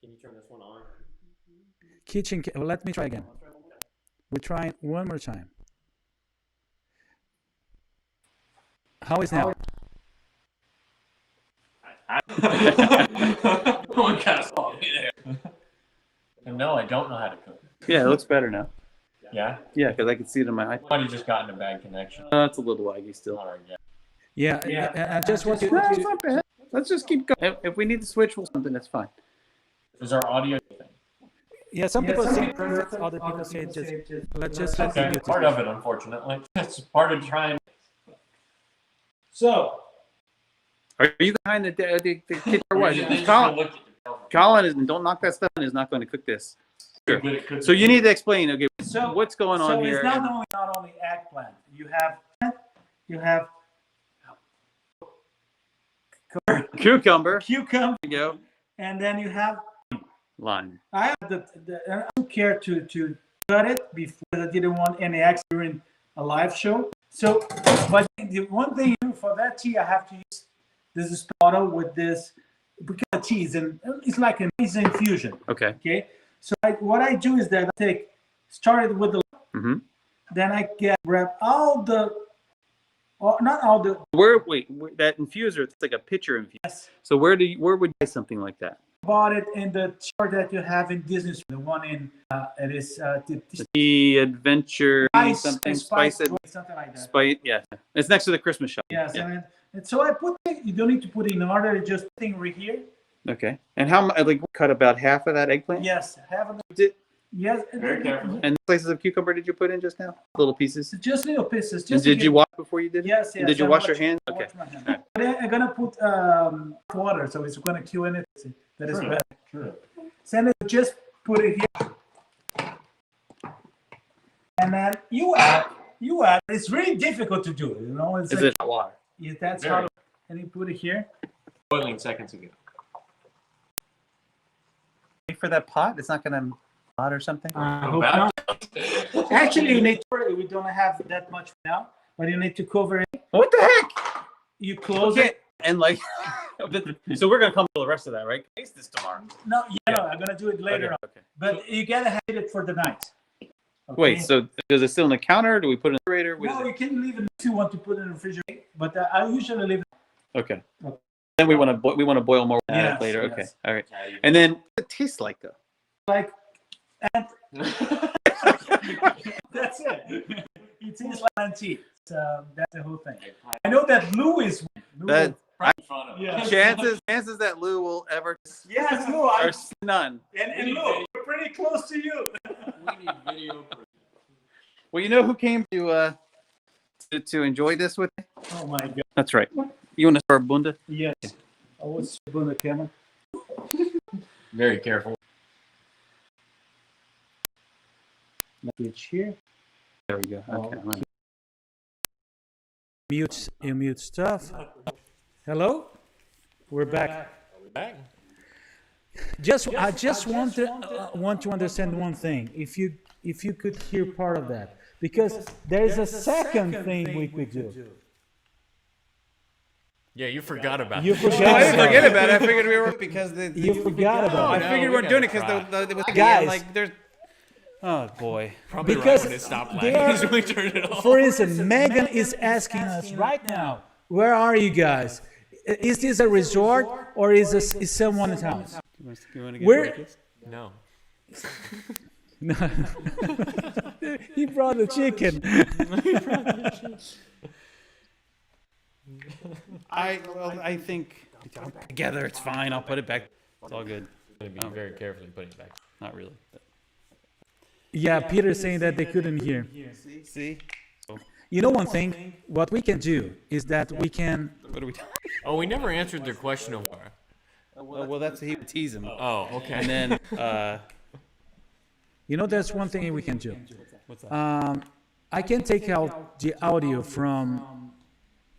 Can you turn this one on? Well, let me try again. We're trying one more time. How is now? One kind of saw me there. And no, I don't know how to cook. Yeah, it looks better now. Yeah? Yeah, because I can see it in my eye. Might have just gotten a bad connection. It's a little laggy still. All right, yeah. Yeah. I just want No, it's not bad. Let's just keep going. If we need to switch, we'll something. That's fine. Is our audio thing? Yeah, some people say perfect, other people say just let's just let Okay, it part of it, unfortunately. It's part of trying. So, Are you behind the kitchen or what? They just Colin, look at the Colin is, don't knock that stuff in, is not going to cook this. Good at cooking. So you need to explain, okay, so what's going on so here? it's not only eggplant. You have Cucumber. cucumber, There you go. and then you have. Lime. I have I don't care to cut it before. I didn't want any accident during a live show. So, but the one thing for that tea, I have to use this bottle with this because of cheese, and it's like an easy infusion. Okay. Okay. So what I do is that I started with the, then I grab all the, or not all the. That infuser, it's like a pitcher infuser. Yes. So where would you buy something like that? Bought it in the store that you have in Disney. The one in it is The Adventure something something like that. Spice. Yeah, it's next to the Christmas shop. Yes, Yeah. and so I put it. You don't need to put it in order. It's just thing right here. Okay. And how much? Like cut about half of that eggplant. Yes, have a. Did, Yes. Very careful. and slices of cucumber did you put in just now? Little pieces. Just little pieces. And Just did you wash before you did it? Yes, And yes. did you I wash your hands? I Okay. wash my hands. But I'm gonna put water, so it's gonna kill anything. That is bad. Sure. So then just put it here, and then you add. It's really difficult to do. You know, it's Is like, it hot water? Yeah, that's Very. how. And you put it here. Boiling seconds ago. Wait for that pot. It's not gonna pot or something. Hope not. Actually, you need to. We don't have that much now, but you need to cover it. What the heck? You close Okay. it. And like, so we're gonna come to the rest of that, right? Taste this tomorrow. No, no, I'm gonna do it later on. Okay. But you gotta have it for the night. Okay? Wait. So does it sit on the counter? Do we put it in the refrigerator? What No, is you can leave it if you want to put it in the refrigerator. But I usually leave it. it? Okay. Okay. Then we want to boil more Yes, later. yes. Okay. All right. And then what does it taste like though? Like, and that's it. It tastes like tea. So that's the whole thing. I know that Lou is. That Yeah. chances that Lou will ever Yes, Lou. are none. And Lou, we're pretty close to you. We need video proof. Well, you know who came to enjoy this with me? Oh my God. That's right. You want to start Bunda? Yes. I was on the camera. Very careful. It's here. There we go. Okay. Oh. Mute stuff. Hello, we're back. Back. I just want to understand one thing. If you could hear part of that, because there is a second thing we could do. Yeah, you forgot about You that. forgot. I didn't about forget it. about it. I figured we were because You forgot about I it. No, figured we we weren't doing it gotta because it was Guys. like there's. Oh boy. Probably Because right when it stopped they lagging are- is when we turned it off. For instance, Megan is asking us right now, "Where are you guys? Is this a resort or is someone's house?" You want to get We're- breakfast? No. He brought the chicken. I think together it's fine. I'll put it back. It's all good. I'm going to be very carefully putting it back. Not really. But Yeah, Peter's saying that they couldn't hear. see? You know one thing? What we can do is that we can. What are we doing? Oh, we never answered their question of where. Well, that's he would tease him. Oh, okay. And then You know, that's one thing we can do. what's that? I can take out the audio from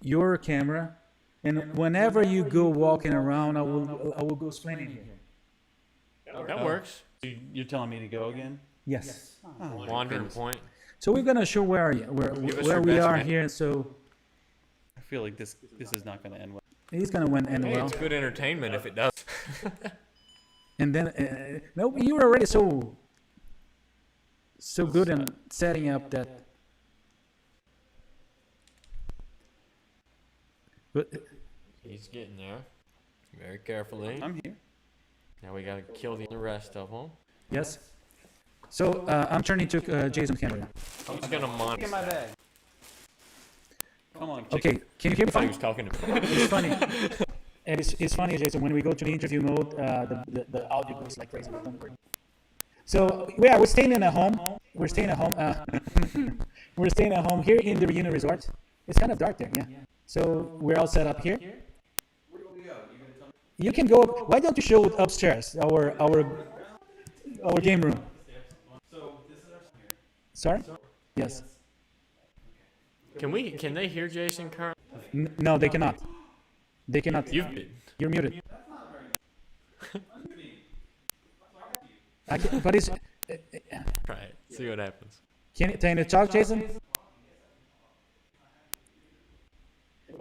your camera, and whenever you go walking around, I will go explaining here. That works. You're telling me to go again? Yes. Wandering point. So we're gonna show where Give us where your we best, are man. here. So I feel like this is not going to end well. he's gonna win end Hey, well. it's good entertainment if it does. And then no, you were already so good in setting up that. But He's getting there. Very carefully. I'm here. Now we got to kill the rest of them. yes. So I'm turning to Jason's camera. Who's going to monitor? Get my bag. Come on. Chicken. Okay, can you hear me I thought he fine? was talking to me. It's funny. And it's funny, Jason, when we go to the interview mode, the audio goes like crazy. So, yeah, we're staying in a home. We're staying at home. We're staying at home here in the Reunion Resort. It's kind of dark there, yeah. So, we're all set up here. You can go up. Why don't you show upstairs, our game room? Sorry? Yes. Can they hear Jason Carr? No, they cannot. They cannot. You've been. You're muted. But it's. Right. See what happens. Can you talk, Jason?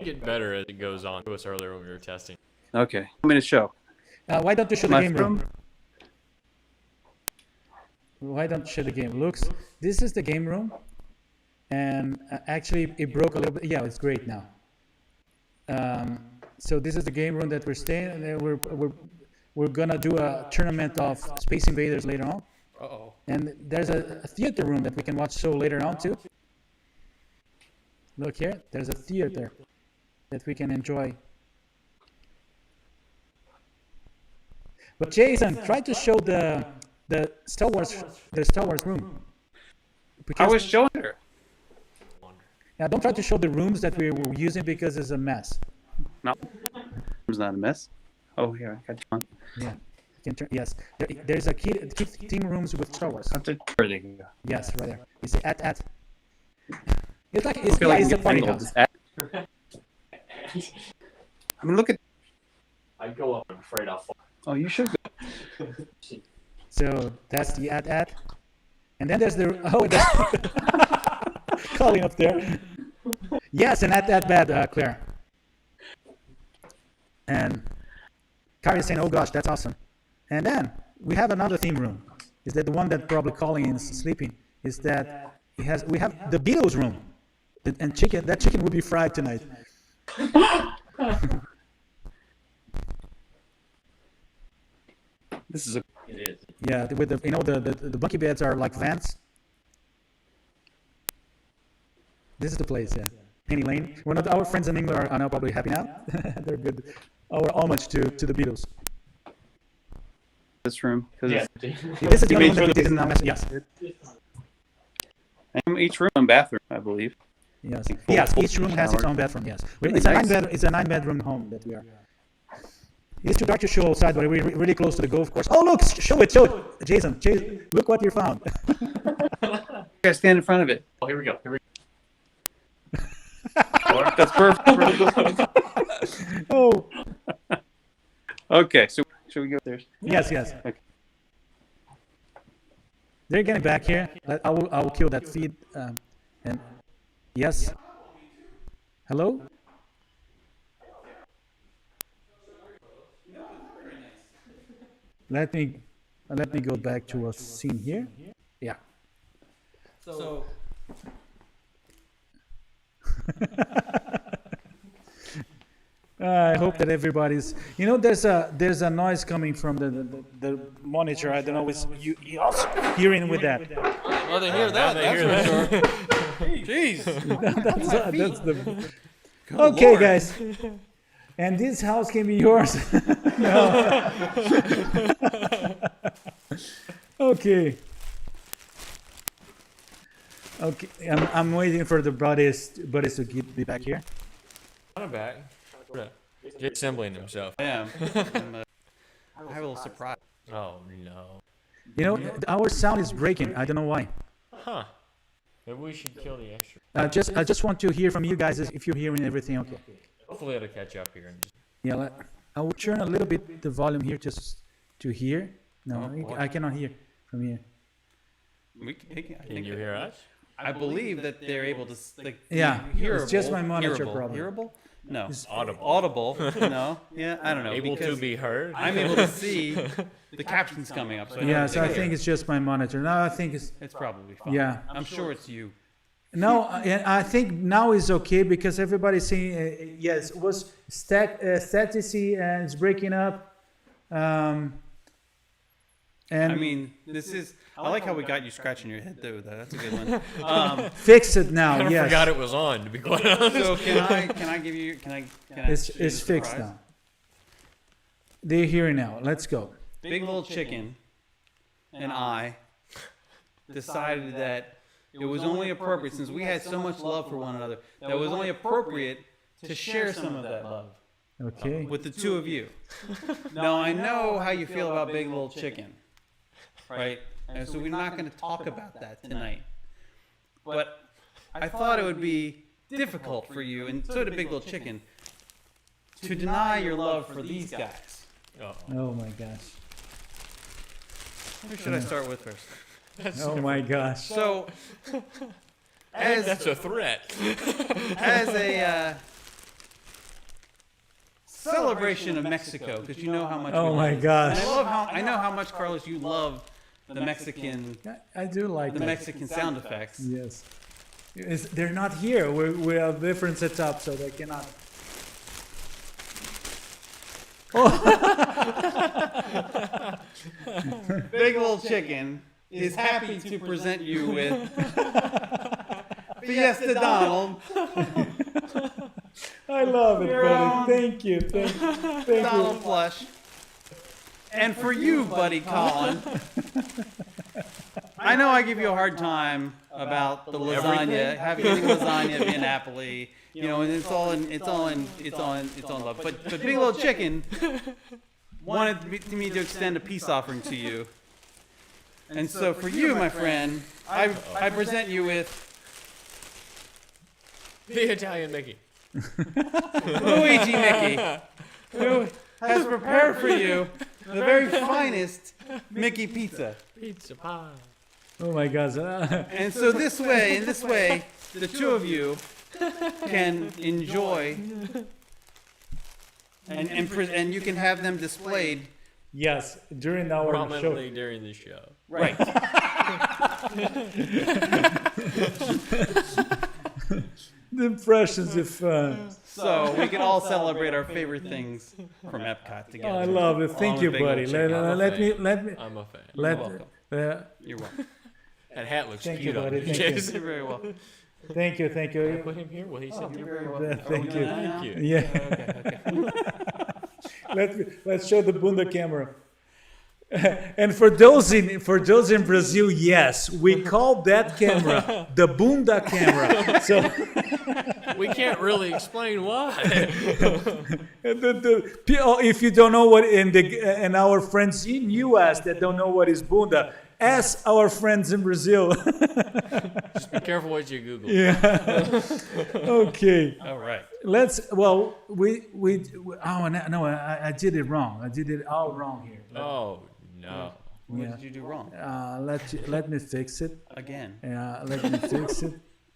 Get better as it goes on. To us earlier when we were testing. Okay. I'm going to show. Why don't you show the My game room? phone? Why don't you show the game? Looks, this is the game room, and actually it broke a little bit. Yeah, it's great now. So this is the game room that we're staying, and we're gonna do a tournament of Space Invaders later on. Uh-oh. And there's a theater room that we can watch show later on too. Look here, there's a theater that we can enjoy. But Jason, try to show the Star Wars room. I was showing her. Yeah, don't try to show the rooms that we were using because it's a mess. No. It's not a mess. Oh, here, I got you on. Yeah, you can turn, yes. There's a kid team rooms with Star Wars. Where they can go. Yes, right there. You see at. It's like it's, I feel yeah, like it's a I'm party getting house. I mean, look at. I'd go up. I'm afraid I'll fall. Oh, you should go. So that's the at. And then there's the that's Collin up there. Yes, and at that bad, Claire. And Kari is saying, "Oh gosh, that's awesome." And then we have another theme room. Is that the one that probably Collin is sleeping? Is that we have the Beatles room, and chicken. That chicken will be fried tonight. This is a. It is. Yeah, with the bunkie beds are like vents. This is the place, yeah. Penny Lane. One of our friends in England are now probably happy now. They're good. Our homage to the Beatles. This room. Yeah. This is the only one that we didn't mess. Yes. And each room and bathroom, I believe. Yes. Yes. Each room has its own bathroom. Yes. It's a Nice. 9-bedroom home that we are. It's too dark to show outside, but we're really close to the golf course. Oh, look! Show it, Jason. Look what you found. You guys stand in front of it. Oh, here we go. That's perfect. Oh. Okay, so should we go upstairs? Yes. Okay. They're getting back here. I will kill that feed. And yes. Hello. Let me go back to a scene here. Yeah. So I hope that everybody's. There's a noise coming from the monitor. I don't know if you also hearing with that. well, they hear that. That's for sure. Jeez. That's the. Okay, guys. And this house can be yours. No. Okay. I'm waiting for the buddies to be back here. I'm back. Just assembling himself. I am. I have a little surprise. Oh no. Our sound is breaking. I don't know why. Huh. Maybe we should kill the extra. I just want to hear from you guys if you're hearing everything okay. Hopefully it'll catch up here. And just... Yeah, I will turn a little bit the volume here just to hear. No, I cannot hear from here. Can you hear us? I believe that they're able to. Yeah, hearable, it's just my monitor hearable, problem. Hearable? No. It's Audible. No. Yeah, I don't know. Able to because be heard? I'm able to see the captions coming up. So Yeah, so I think it's just my monitor. No, I think it's. probably fine. Yeah. I'm sure it's you. No, I think now is okay because everybody's saying yes. It was staticity and it's breaking up. And I mean, this is. I like how we got you scratching your head though. That's a good one. fix it now. I kind of Yes, forgot it was on, to be quite honest. So can I give you? Can I? it's show you the fixed surprise? now. They're here now. Let's go. Big Little Chicken and I decided that it was only appropriate, since we had so much love for one another, that it was only appropriate to share some of that love Okay. with the two of you. Now, I know how you feel about Big Little Chicken, right? And so we're not going to talk about that tonight. But I thought it would be difficult for you, and so did Big Little Chicken, to deny your love for these guys. Oh my gosh. Who should I start with first? Oh my gosh. So, That's a threat. as a celebration of Mexico, because you know how much. Oh we my love it. gosh. And I know how much, Carlos, you love the Mexican I do like the that. Mexican sound effects. Yes. They're not here. We have different setups, so they cannot. Big Little Chicken is happy to present you with Fiesta Donald. I love it, Your buddy. own Thank you. Thank Donald you. plush. And for you, buddy Collin, I know I give you a hard time about the lasagna, having lasagna via Napoli, you know, and it's all in love. But Big Little Chicken wanted me to extend a peace offering to you. And so for you, my friend, I present you with The Italian Mickey. Luigi Mickey, who has prepared for you the very finest Mickey pizza. Pizza pie. Oh my gosh. And so in this way, the two of you can enjoy and you can have them displayed. Yes, during our Prominently show. during the show. Right. The impressions of fun. So we can all celebrate our favorite things from Epcot together. Oh, I love it. Thank On you, Big buddy. Old Chicken. Let me. I'm a fan. Let. welcome. You're welcome. That hat looks Thank cute you, on buddy. you, Thank you. Jason. You're very welcome. Thank you. Can I put him here? Will he sit You're here? very welcome. Thank you. Thank you. Yeah. Let's show the Bunda camera. And for those in Brazil, yes, we call that camera the Bunda camera. So We can't really explain why. if you don't know what and our friends in US that don't know what is Bunda, ask our friends in Brazil. Just be careful what you Google. Yeah. Okay. All right. I did it wrong. I did it all wrong here. Oh, no. What Yeah. did you do wrong? Let me fix it. Again. Let me fix it.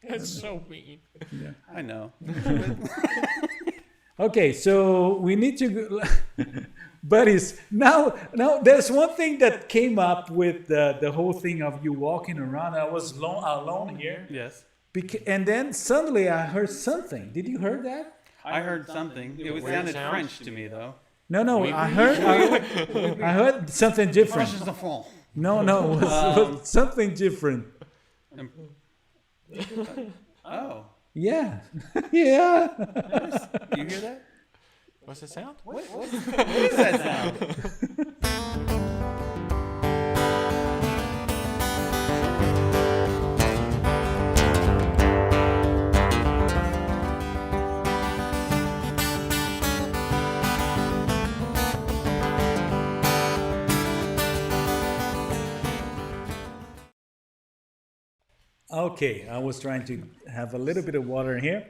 That's so mean. I know. Okay, so we need to go, buddies. Now there's one thing that came up with the whole thing of you walking around. I was alone here, Yes. and then suddenly I heard something. Did you heard that? I heard something. It Weird sounded sound? French to me, though. No, I heard something different. French is the phone. No, it was something different. Oh. Yeah, yeah. You hear that? What's the sound? What is that sound? Okay, I was trying to have a little bit of water in here.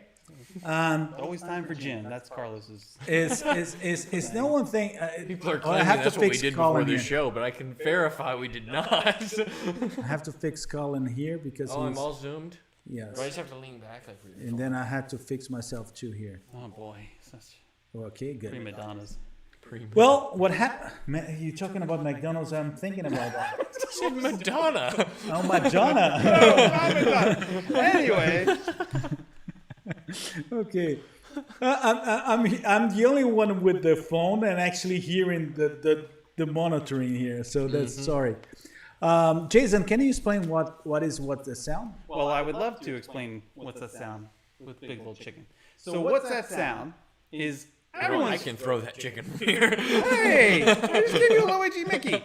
Always time for gin. That's Carlos's. Is no one thing? People are I claiming have to that's what we fix did Colin before the here. show, but I can verify we did not. I have to fix Colin here because Oh, I'm he's all zoomed? yes, Do I just have to lean back like we and then I had to fix myself too here. Oh boy, such Okay, good. prima donnas. Well, what happened? You talking about McDonald's? I'm thinking about that. said Madonna. Oh, Madonna. Anyway, Okay. I'm the only one with the phone and actually hearing the monitoring here. So that's sorry. Jason, can you explain what the sound? well, I would love to explain what's that sound with Big Little Chicken. So what's that sound is I everyone's. can throw that chicken from here. Hey, I just gave you a Luigi Mickey.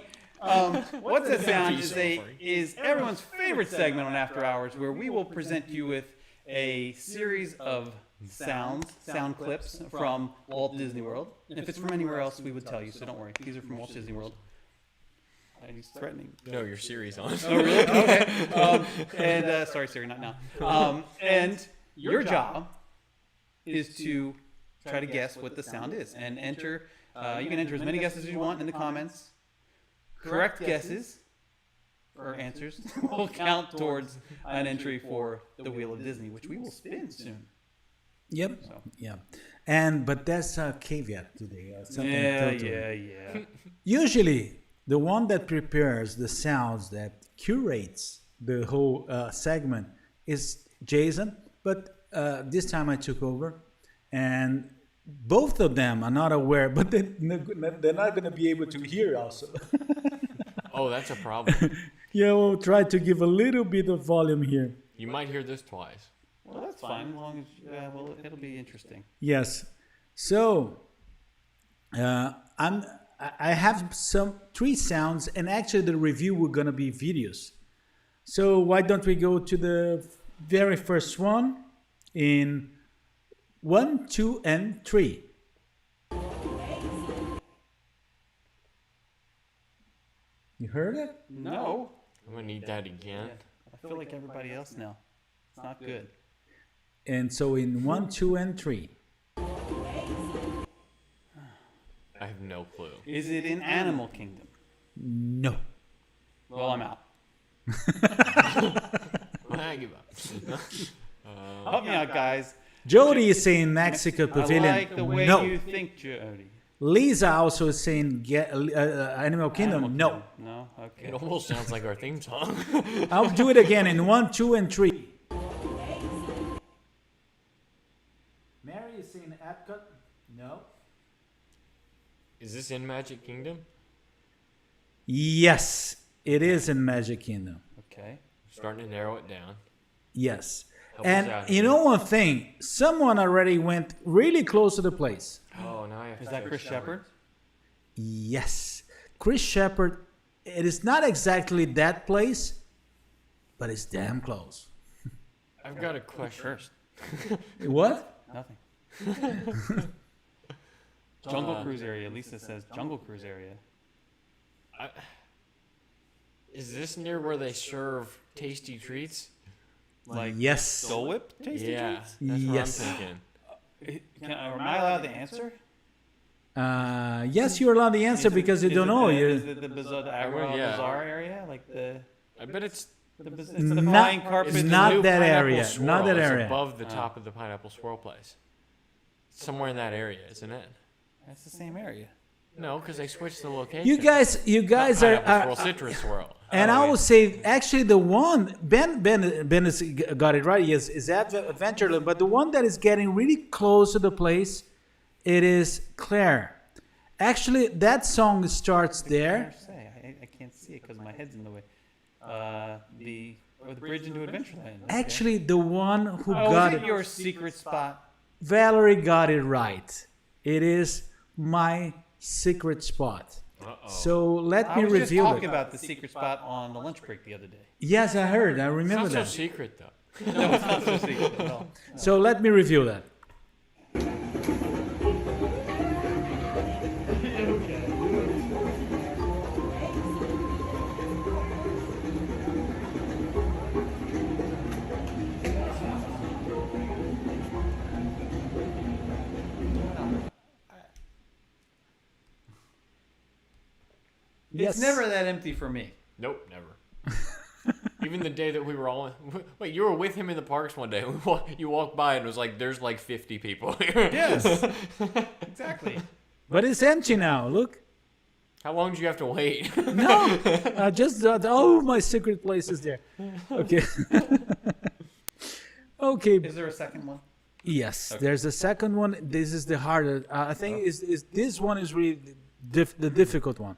What's that sound Piece is everyone's favorite segment on After Hours, where we will present you with a series of sound clips from Walt Disney World. And if it's from anywhere else, we would tell you, so don't worry. These are from Walt Disney World. He's threatening. No, your Siri's on. Oh, really? Okay. Sorry, Siri, not now. And your job is to try to guess what the sound is, and enter. You can enter as many guesses as you want in the comments. Correct guesses or answers will count towards an entry for the Wheel of Disney, which we will spin soon. Yep. So. Yeah. But that's a caveat today. Something totally. Yeah. Usually, the one that prepares the sounds, that curates the whole segment, is Jason. But this time I took over, and both of them are not aware, but they're not going to be able to hear also. Oh, that's a problem. Yeah, we'll try to give a little bit of volume here. You might hear this twice. Well, that's fine, as long as well, it'll be interesting. Yes. So, I have three sounds, and actually the review we're gonna be videos. So why don't we go to the very first one in 1, 2, and 3. You heard it? No. I'm gonna need that again. I feel like everybody else now. It's not good. And so in 1, 2, and 3. I have no clue. Is it in Animal Kingdom? No. Well, I'm out. I give up. Help me out, guys. Jody is saying Mexico Pavilion. I like the way no. you think, Jody. Lisa also is saying Animal Kingdom. No. No? Okay. It almost sounds like our theme song. I'll do it again in 1, 2, and 3. Mary is saying Epcot. No. Is this in Magic Kingdom? Yes, it is in Magic Kingdom. Okay. Starting to narrow it down. Yes. Help us And out you here. know one thing? Someone already went really close to the place. Oh, now I have Is to that search Chris that Shepard? word. Yes. Chris Shepard, it is not exactly that place, but it's damn close. I've got a question. First. What? Nothing. Jungle Cruise area. Lisa says Jungle Cruise area. Is this near where they serve tasty treats? Like Yes. Dole Whip tasty Yeah, treats? that's Yes. what I'm thinking. Am I allowed to answer? Yes, you're allowed to answer because you don't know. Is You it the Agua Yeah. Bazaar area? Like I bet it's it's the Not- flying carpet. it's the not new that Pineapple area, Swirl. not that It's area. above the top of the Pineapple Swirl place. Somewhere in that area, isn't it? That's the same area. No, because they switched the location. you guys Not are. Pineapple Swirl, Citrus Swirl. And I will say, actually, the one Ben has got it right. Yes, is Adventureland, but the one that is getting really close to the place, it is Claire. Actually, that song starts there. I can't see it because my head's in the way. The bridge into Adventureland. Okay. Actually, the one who Oh, got is it, it your secret spot? Valerie got it right. It is my secret spot. Uh-oh. So let I me was just reveal talking it. about the secret spot on the lunch break the other day. Yes, I heard. I It's remember not so that. secret, though. No, it's not so secret at all. So let me reveal that. Yes. It's never that empty for me. Nope, never. Even the day that we were all... Wait, you were with him in the parks one day. You walked by and it was like, there's like 50 people here. Yes. Exactly. But it's empty now. Look. How long did you have to wait? No, I just my secret place is there. Okay. Okay. Is there a second one? Yes, there's a second one. This is the harder. I think is this one is really the difficult one.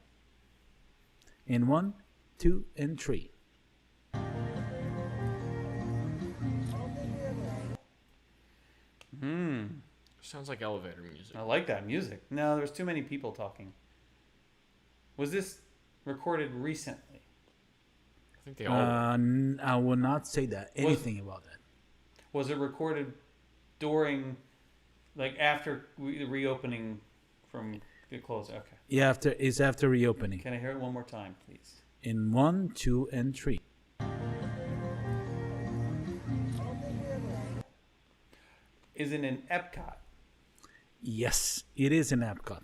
In 1, 2, and 3. Sounds like elevator music. I like that music. No, there was too many people talking. Was this recorded recently? I think they all... I will not say that anything about that. Was it recorded during, like after the reopening from the close? Okay. Yeah, after reopening. Can I hear it one more time, please? In 1, 2, and 3. Is it in Epcot? Yes, it is in Epcot.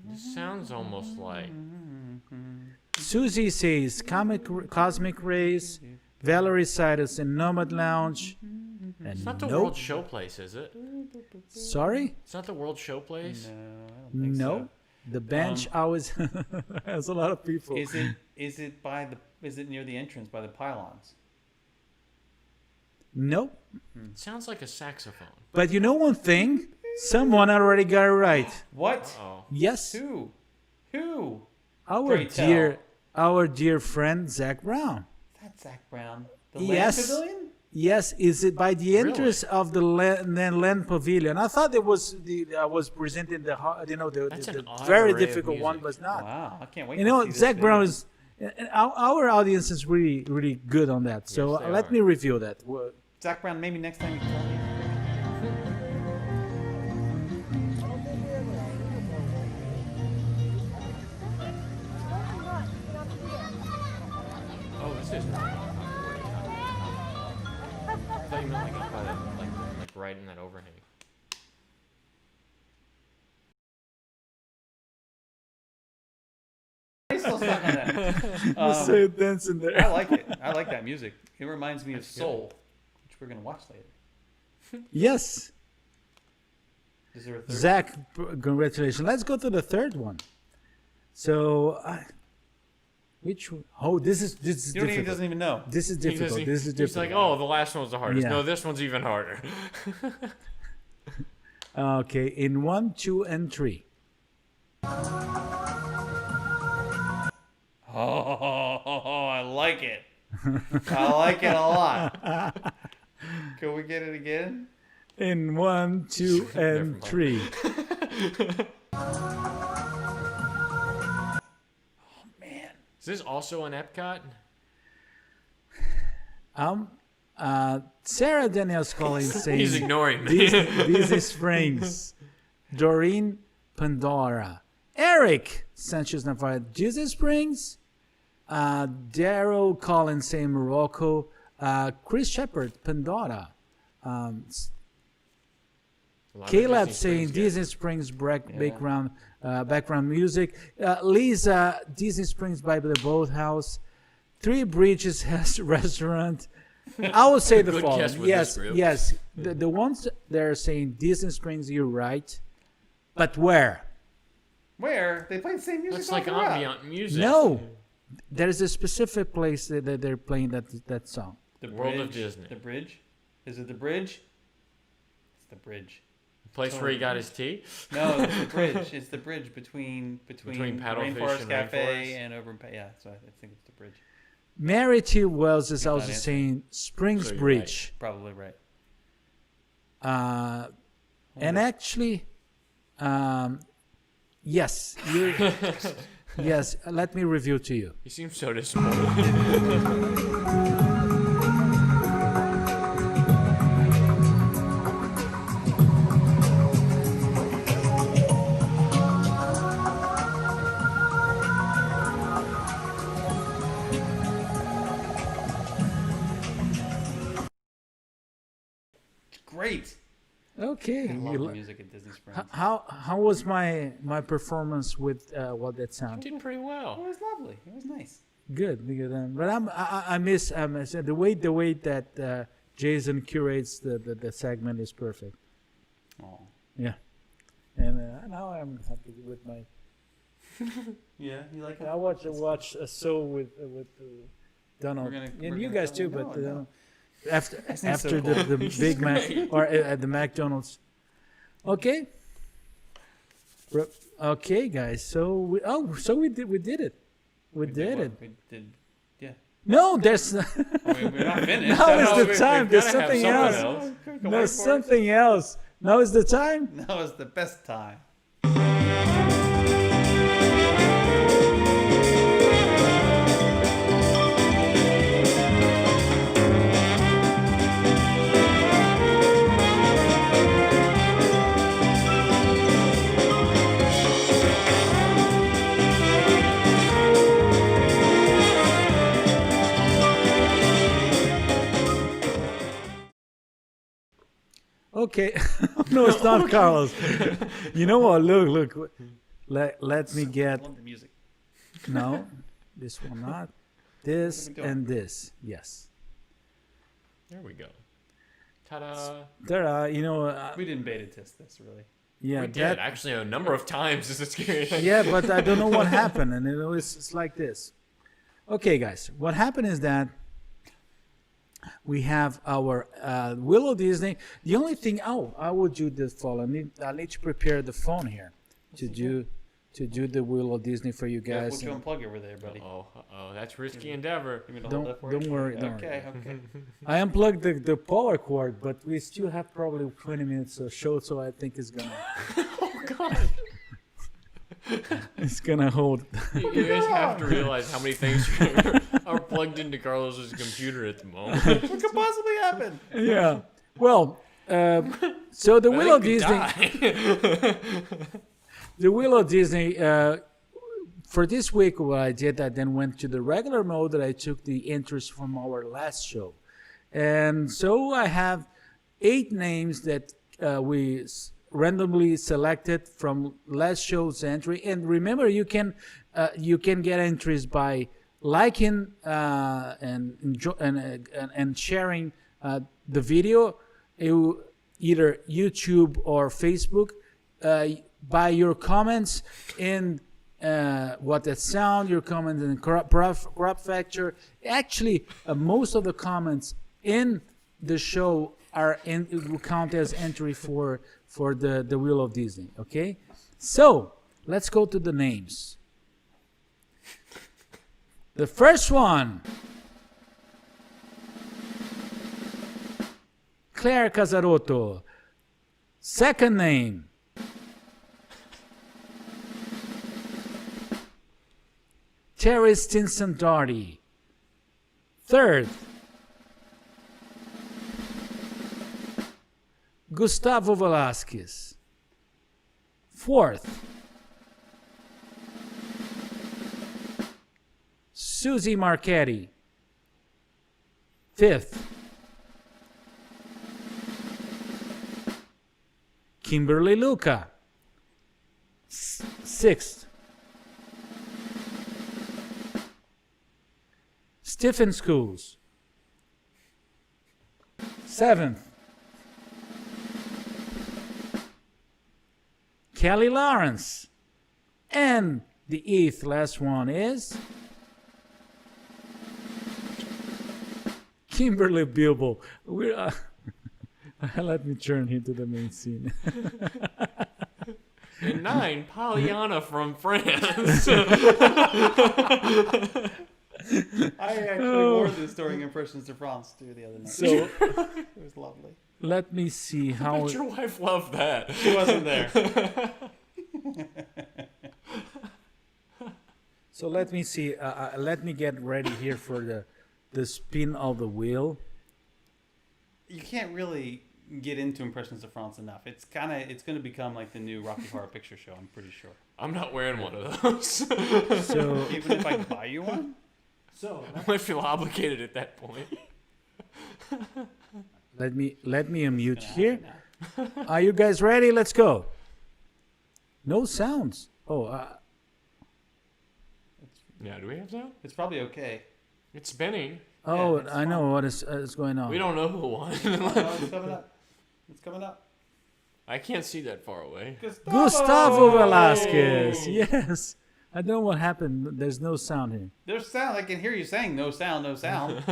This sounds almost like Susie says Cosmic Rays. Valerie Sidus in Nomad Lounge. And it's not the World Showplace, is it? Sorry? It's not the World Showplace. No, I don't think No. so. The bench always has a lot of people. Is it near the entrance by the pylons? Nope. It sounds like a saxophone. But you know one thing? Someone already got it right. What? Oh, Yes. Who? Our Pray tell. our dear friend Zach Brown. That's Zach Brown. The Yes. Land Pavilion? Yes, is it by the entrance Really? of the Land Pavilion? I thought it was I was presenting the That's the an odd very array of difficult one music. was not. Wow, I can't wait You to know, see this Zach video. Brown is our audience is really good on that. So Yes, they let are. me review that. Zach Brown, maybe next time you tell me. oh, this is not. I thought you meant like up by the like right in that overhang. I'm still stuck on that. So dancing there. I like it. I like that music. It reminds me of Soul, which we're going to watch later. Yes, Is there a third? Zach, congratulations. Let's go to the third one. So, which one? Oh, this is You don't even, difficult. doesn't even know. This is difficult. This is He's difficult. like, oh, the last one was the hardest. Yeah. No, this one's even harder. Okay, in 1, 2, and 3. Oh, I like it. I like it a lot. Can we get it again? In 1, 2, and mind. 3. Man. Is this also an Epcot? Sarah Daniels calling saying He's ignoring me. Disney Springs. Doreen Pandora. Eric Sanchez Navarro. Disney Springs. Daryl Collins saying Morocco. Chris Shepard Pandora. A lot of Caleb Disney saying Springs Disney Springs background music. Lisa, Disney Springs by the Boathouse. Three Bridges has restaurant. I will say the Good following. guess with Yes, this group. yes. The ones that are saying Disney Springs, you're right. But where? Where? They play the same music That's all like throughout. ambient music. No. There is a specific place that they're playing that song. The World of bridge. Disney. The bridge? Is it the bridge? It's the bridge. Place where he got his tea. No, it's the bridge. It's the bridge between Between Paddlefish Rainforest and Cafe Rainforest? and over in yeah. So I think it's the bridge. Mary T. Wells is Good also answer. saying Springs So you're Bridge. Probably right. And actually, yes, yes. Let me review to you. He seems so disappointed. It's great. Okay. I love You the li- music at Disney Springs. how was my performance with what that sound? Did pretty It well. was lovely. It was nice. Good, because but I miss the way that Jason curates the segment is perfect. Oh. Yeah, and now I'm happy with my. Yeah, you like I watch a show with Donald We're and gonna you guys too, no, but no. after That's so after cool. the Big Mac or at the McDonald's. Okay. Okay, guys. So we did it. We did it. We did. Yeah. No, there's I mean, we're not finished. now is the we've time. There's gotta have something someone else. else. No, something else. Now is the time. Now is the best time. Okay. No, it's not Carlos. You know what? Look. Let me I get. love the music. No, this will not. This What are we doing? and this. Yes. There we go. Ta-da! There. We didn't beta test this, really. Yeah. We did actually a number of times. This is scary. Yeah, but I don't know what happened, and it's like this. Okay, guys. What happened is that we have our Willow Disney. The only thing. Oh, I will do the following. I need to prepare the phone here to do the Willow Disney for you Yeah, guys. what you unplug over there, buddy? Oh, that's risky endeavor. You mean to hold that for Don't you? worry. Okay. I unplugged the power cord, but we still have probably 20 minutes of show, so I think it's gonna Oh God! it's gonna hold. You guys have to realize how many things are plugged into Carlos's computer at the moment. What could possibly happen? Yeah. Well, so the I Willow think we Disney. die. The Willow Disney, for this week, what I did, I then went to the regular mode that I took the interest from our last show. And so I have 8 names that we randomly selected from last show's entry. And remember, you can get entries by liking and sharing the video, either YouTube or Facebook. By your comments in what that sound, your comments in crop factor. Actually, most of the comments in the show will count as entry for the Wheel of Disney. Okay, so let's go to the names. The first one, Claire Casarotto. Second name, Terry Stinson Darty. Third, Gustavo Velasquez. Fourth, Susie Marchetti. Fifth, Kimberly Luca. Sixth, Stephen Schools. Seventh, Kelly Lawrence. And the 8th last one is Kimberly Bilbo. Let me turn here to the main scene. And 9, Pollyanna from France. I actually wore this during Impressions de France too the other night. So it was lovely. let me see how. But your wife loved that. She wasn't there. So let me see. Let me get ready here for the spin of the wheel. You can't really get into Impressions de France enough. It's going to become like the new Rocky Horror Picture Show. I'm pretty sure. I'm not wearing one of those. So Even if I buy you one. so I might feel obligated at that point. let me unmute here. Are you guys ready? Let's go. No sounds. Oh, Yeah, do we have that? It's probably okay. It's spinning. oh, it's I know what is going on. We don't know who won. No, it's coming up. It's coming up. I can't see that far away. Gustavo Velasquez. Yes. I don't know what happened. There's no sound here. There's sound. I can hear you saying no sound, no sound.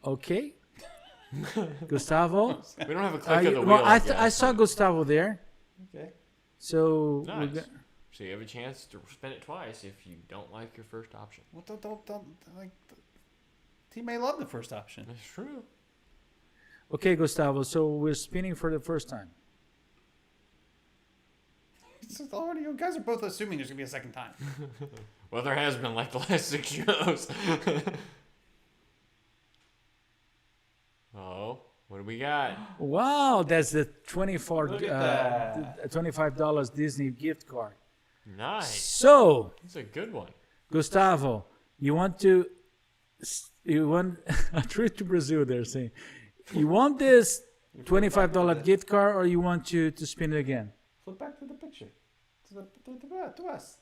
Okay. Gustavo. We don't have a click of the wheel. Well, I guess. saw Gustavo there. Okay. So Nice. So you have a chance to spin it twice if you don't like your first option. Well, don't like. He may love the first option. That's true. okay, Gustavo. So we're spinning for the first time. It's just already, you guys are both assuming there's gonna be a second time. Well, there has been like the last 6 shows. Oh, what do we got? Wow, that's the Look at that. $25 Disney gift card. Nice. So, That's a good one. Gustavo, you want a trip to Brazil? They're saying you want this $25 gift card, or you want to spin it again? Flip back to the picture. To us.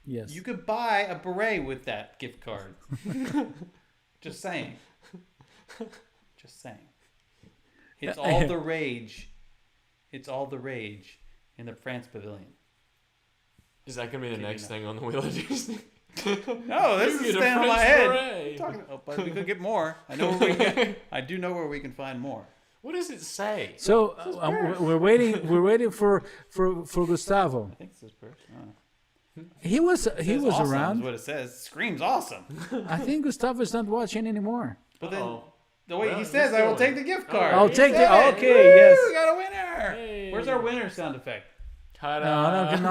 Yes. You could buy a beret with that gift card. Just saying. Just saying. It's all the rage. It's all the rage in the France Pavilion. Is that going to be the next thing on the Wheel of Disney? No, this is staying on my head. But we could get more. I do know where we can find more. What does it say? So we're waiting. We're waiting for Gustavo. I think this is Paris. He was awesome around. Is what it says. Screams awesome. I think Gustavo is not watching anymore. But then the way he says, I will take the gift card. I'll take the. Okay, Woo, yes. We got a winner. Hey. Where's our winner sound effect? No,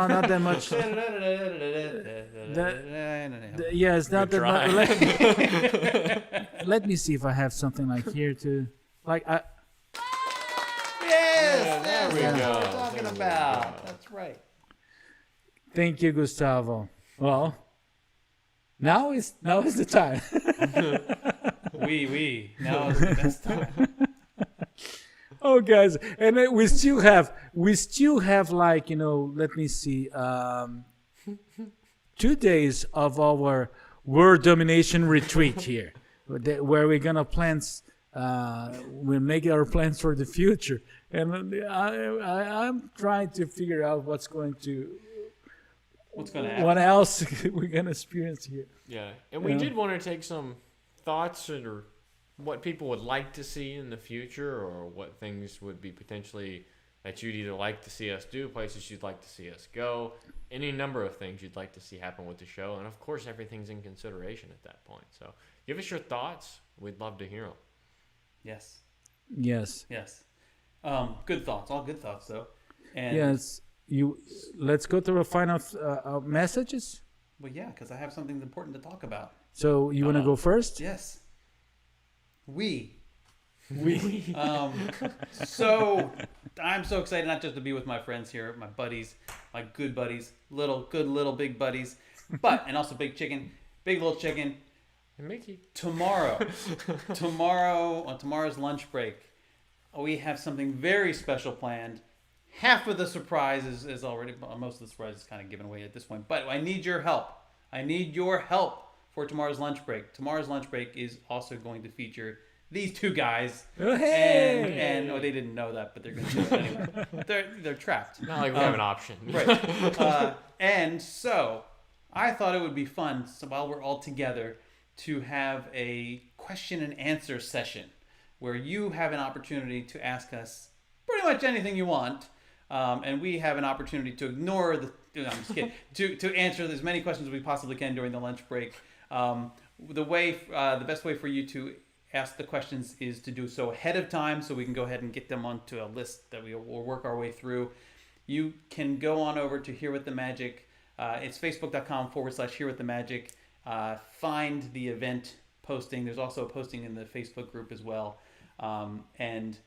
not that much. Yeah, it's not that much. Let me see if I have something like here to like. Yes, there we that's go. what we're talking about. That's right. Thank you, Gustavo. Well, now is the time. Now is the best time. Oh, guys, and then we still have like, let me see, 2 days of our world domination retreat here, where we're gonna we'll make our plans for the future, and I'm trying to figure out what's going to happen. What else we're gonna experience here. Yeah, and we did want to take some thoughts or what people would like to see in the future, or what things would be potentially that you'd either like to see us do, places you'd like to see us go, any number of things you'd like to see happen with the show, and of course everything's in consideration at that point. So give us your thoughts. We'd love to hear them. Yes. Good thoughts. All good thoughts, though. And yes. Let's go to the final messages. Well, yeah, because I have something important to talk about. So you want to go first? Yes. So I'm so excited not just to be with my friends here, my buddies, my good buddies, little big buddies, and also big little chicken. And Mickey. Tomorrow on tomorrow's lunch break, we have something very special planned. Half of the surprise is already, most of the surprise is kind of given away at this point, but I need your help. For tomorrow's lunch break. Tomorrow's lunch break is also going to feature these two guys. Oh, hey! And they didn't know that, but they're going to do it anyway. They're trapped. Not like we have an option. Right. And so I thought it would be fun, so while we're all together, to have a question and answer session where you have an opportunity to ask us pretty much anything you want. And we have an opportunity to ignore I'm just kidding. to answer as many questions as we possibly can during the lunch break. The best way for you to ask the questions is to do so ahead of time, so we can go ahead and get them onto a list that we will work our way through. You can go on over to Here with the Magic. It's facebook.com/Here with the Magic. Find the event posting. There's also a posting in the Facebook group as well. And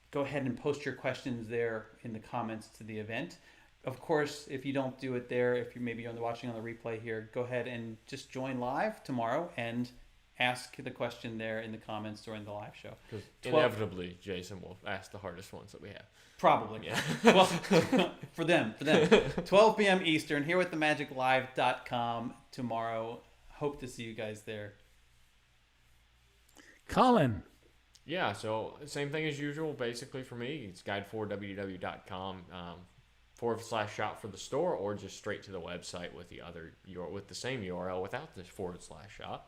go ahead and post your questions there in the comments to the event. Of course, if you don't do it there, if you're watching on the replay here, go ahead and just join live tomorrow and ask the question there in the comments during the live show. Because inevitably, Jason will ask the hardest ones that we have. Probably. Yeah. Well, for them. 12 p.m. Eastern, here with themagiclive.com tomorrow. Hope to see you guys there. Collin. Yeah, so same thing as usual, basically for me. It's guide4ww.com /shop for the store, or just straight to the website with the same URL without this /shop.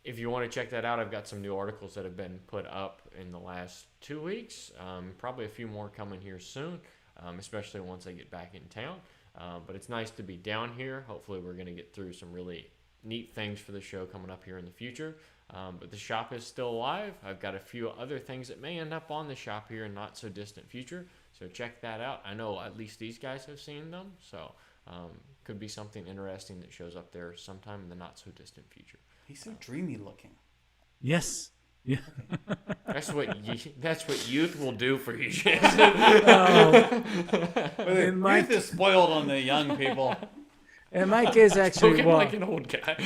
If you want to check that out, I've got some new articles that have been put up in the last 2 weeks. Probably a few more coming here soon, especially once I get back in town. But it's nice to be down here. Hopefully we're going to get through some really neat things for the show coming up here in the future. But the shop is still alive. I've got a few other things that may end up on the shop here in not so distant future. So check that out. I know at least these guys have seen them. So could be something interesting that shows up there sometime in the not so distant future. He's so dreamy looking. Yes. Yeah. That's what youth will do for you, Jason. Youth is spoiled on the young people. In my case, actually, like an old guy.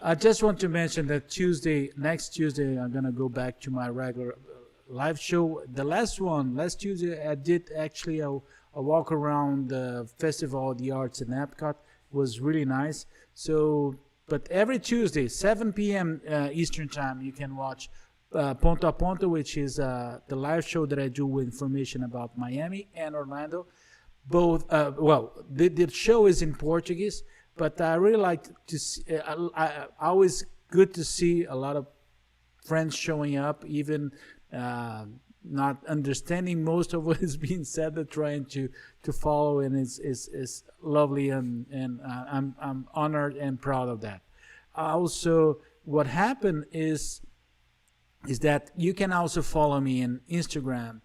I just want to mention that next Tuesday, I'm gonna go back to my regular live show. The last one, last Tuesday, I did actually a walk around the Festival of the Arts in Epcot. Was really nice. So, but every Tuesday, 7 p.m. Eastern Time, you can watch Ponto a Ponto, which is the live show that I do with information about Miami and Orlando. Both, the show is in Portuguese, but I really like to see, always good to see a lot of friends showing up, even not understanding most of what is being said, but trying to follow, and it's lovely, and I'm honored and proud of that. Also, what happened is that you can also follow me in Instagram,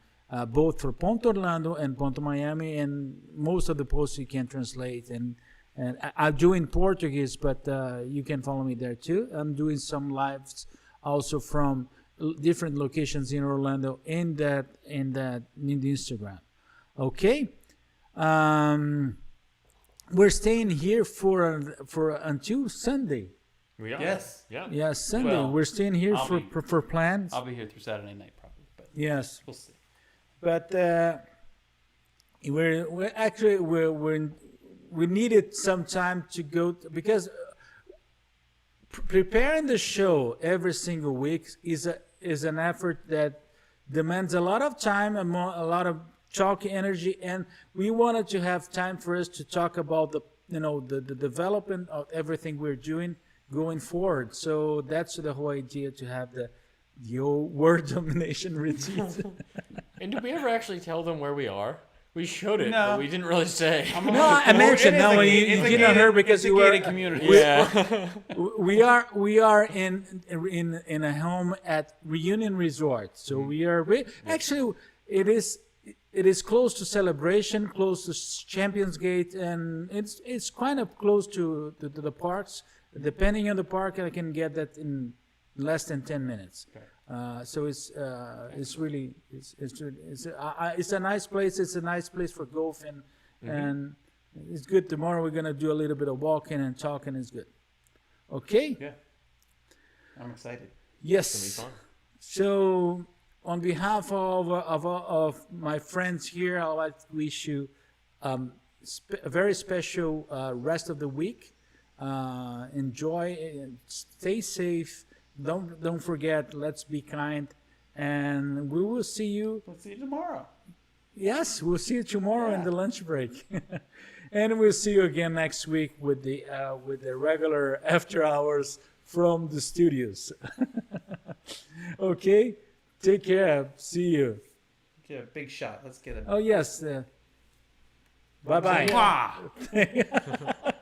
both for Ponto Orlando and Ponto Miami, and most of the posts you can translate, and I'm doing Portuguese, but you can follow me there too. I'm doing some lives also from different locations in Orlando in the Instagram. Okay, we're staying here for until Sunday. We are. Yes. Yeah. Yeah, Sunday. Well, we're staying here I'll for plans. I'll be here through Saturday night probably, but Yes, we'll see. but we needed some time to go because preparing the show every single week is an effort that demands a lot of time and a lot of talk energy, and we wanted to have time for us to talk about the development of everything we're doing going forward. So that's the whole idea, to have the old word domination retreat. And did we ever actually tell them where we are? We showed it, No. but we didn't really say. No, I mentioned. It is No, a- you it's a didn't gated- hear because it's a you were gated community. Yeah. we are in a home at Reunion Resort. So we are actually it is close to Celebration, close to Champions Gate, and it's kind of close to the parks. Depending on the park, I can get that in less than 10 minutes. Okay. So it's a nice place. It's a nice place for golf, and it's good. Tomorrow we're gonna do a little bit of walking and talking. It's good. Okay. Yeah. I'm excited. Yes. It's gonna be fun. So, on behalf of my friends here, I'd like to wish you a very special rest of the week. Enjoy, stay safe. Don't forget. Let's be kind, and we will see you. We'll see you tomorrow. Yes, we'll see you tomorrow in Yeah. the lunch break, and we'll see you again next week with the regular after hours from the studios. Okay, take care. See you. Get a big shot. Let's get a Oh yes. Bye bye. Mwah!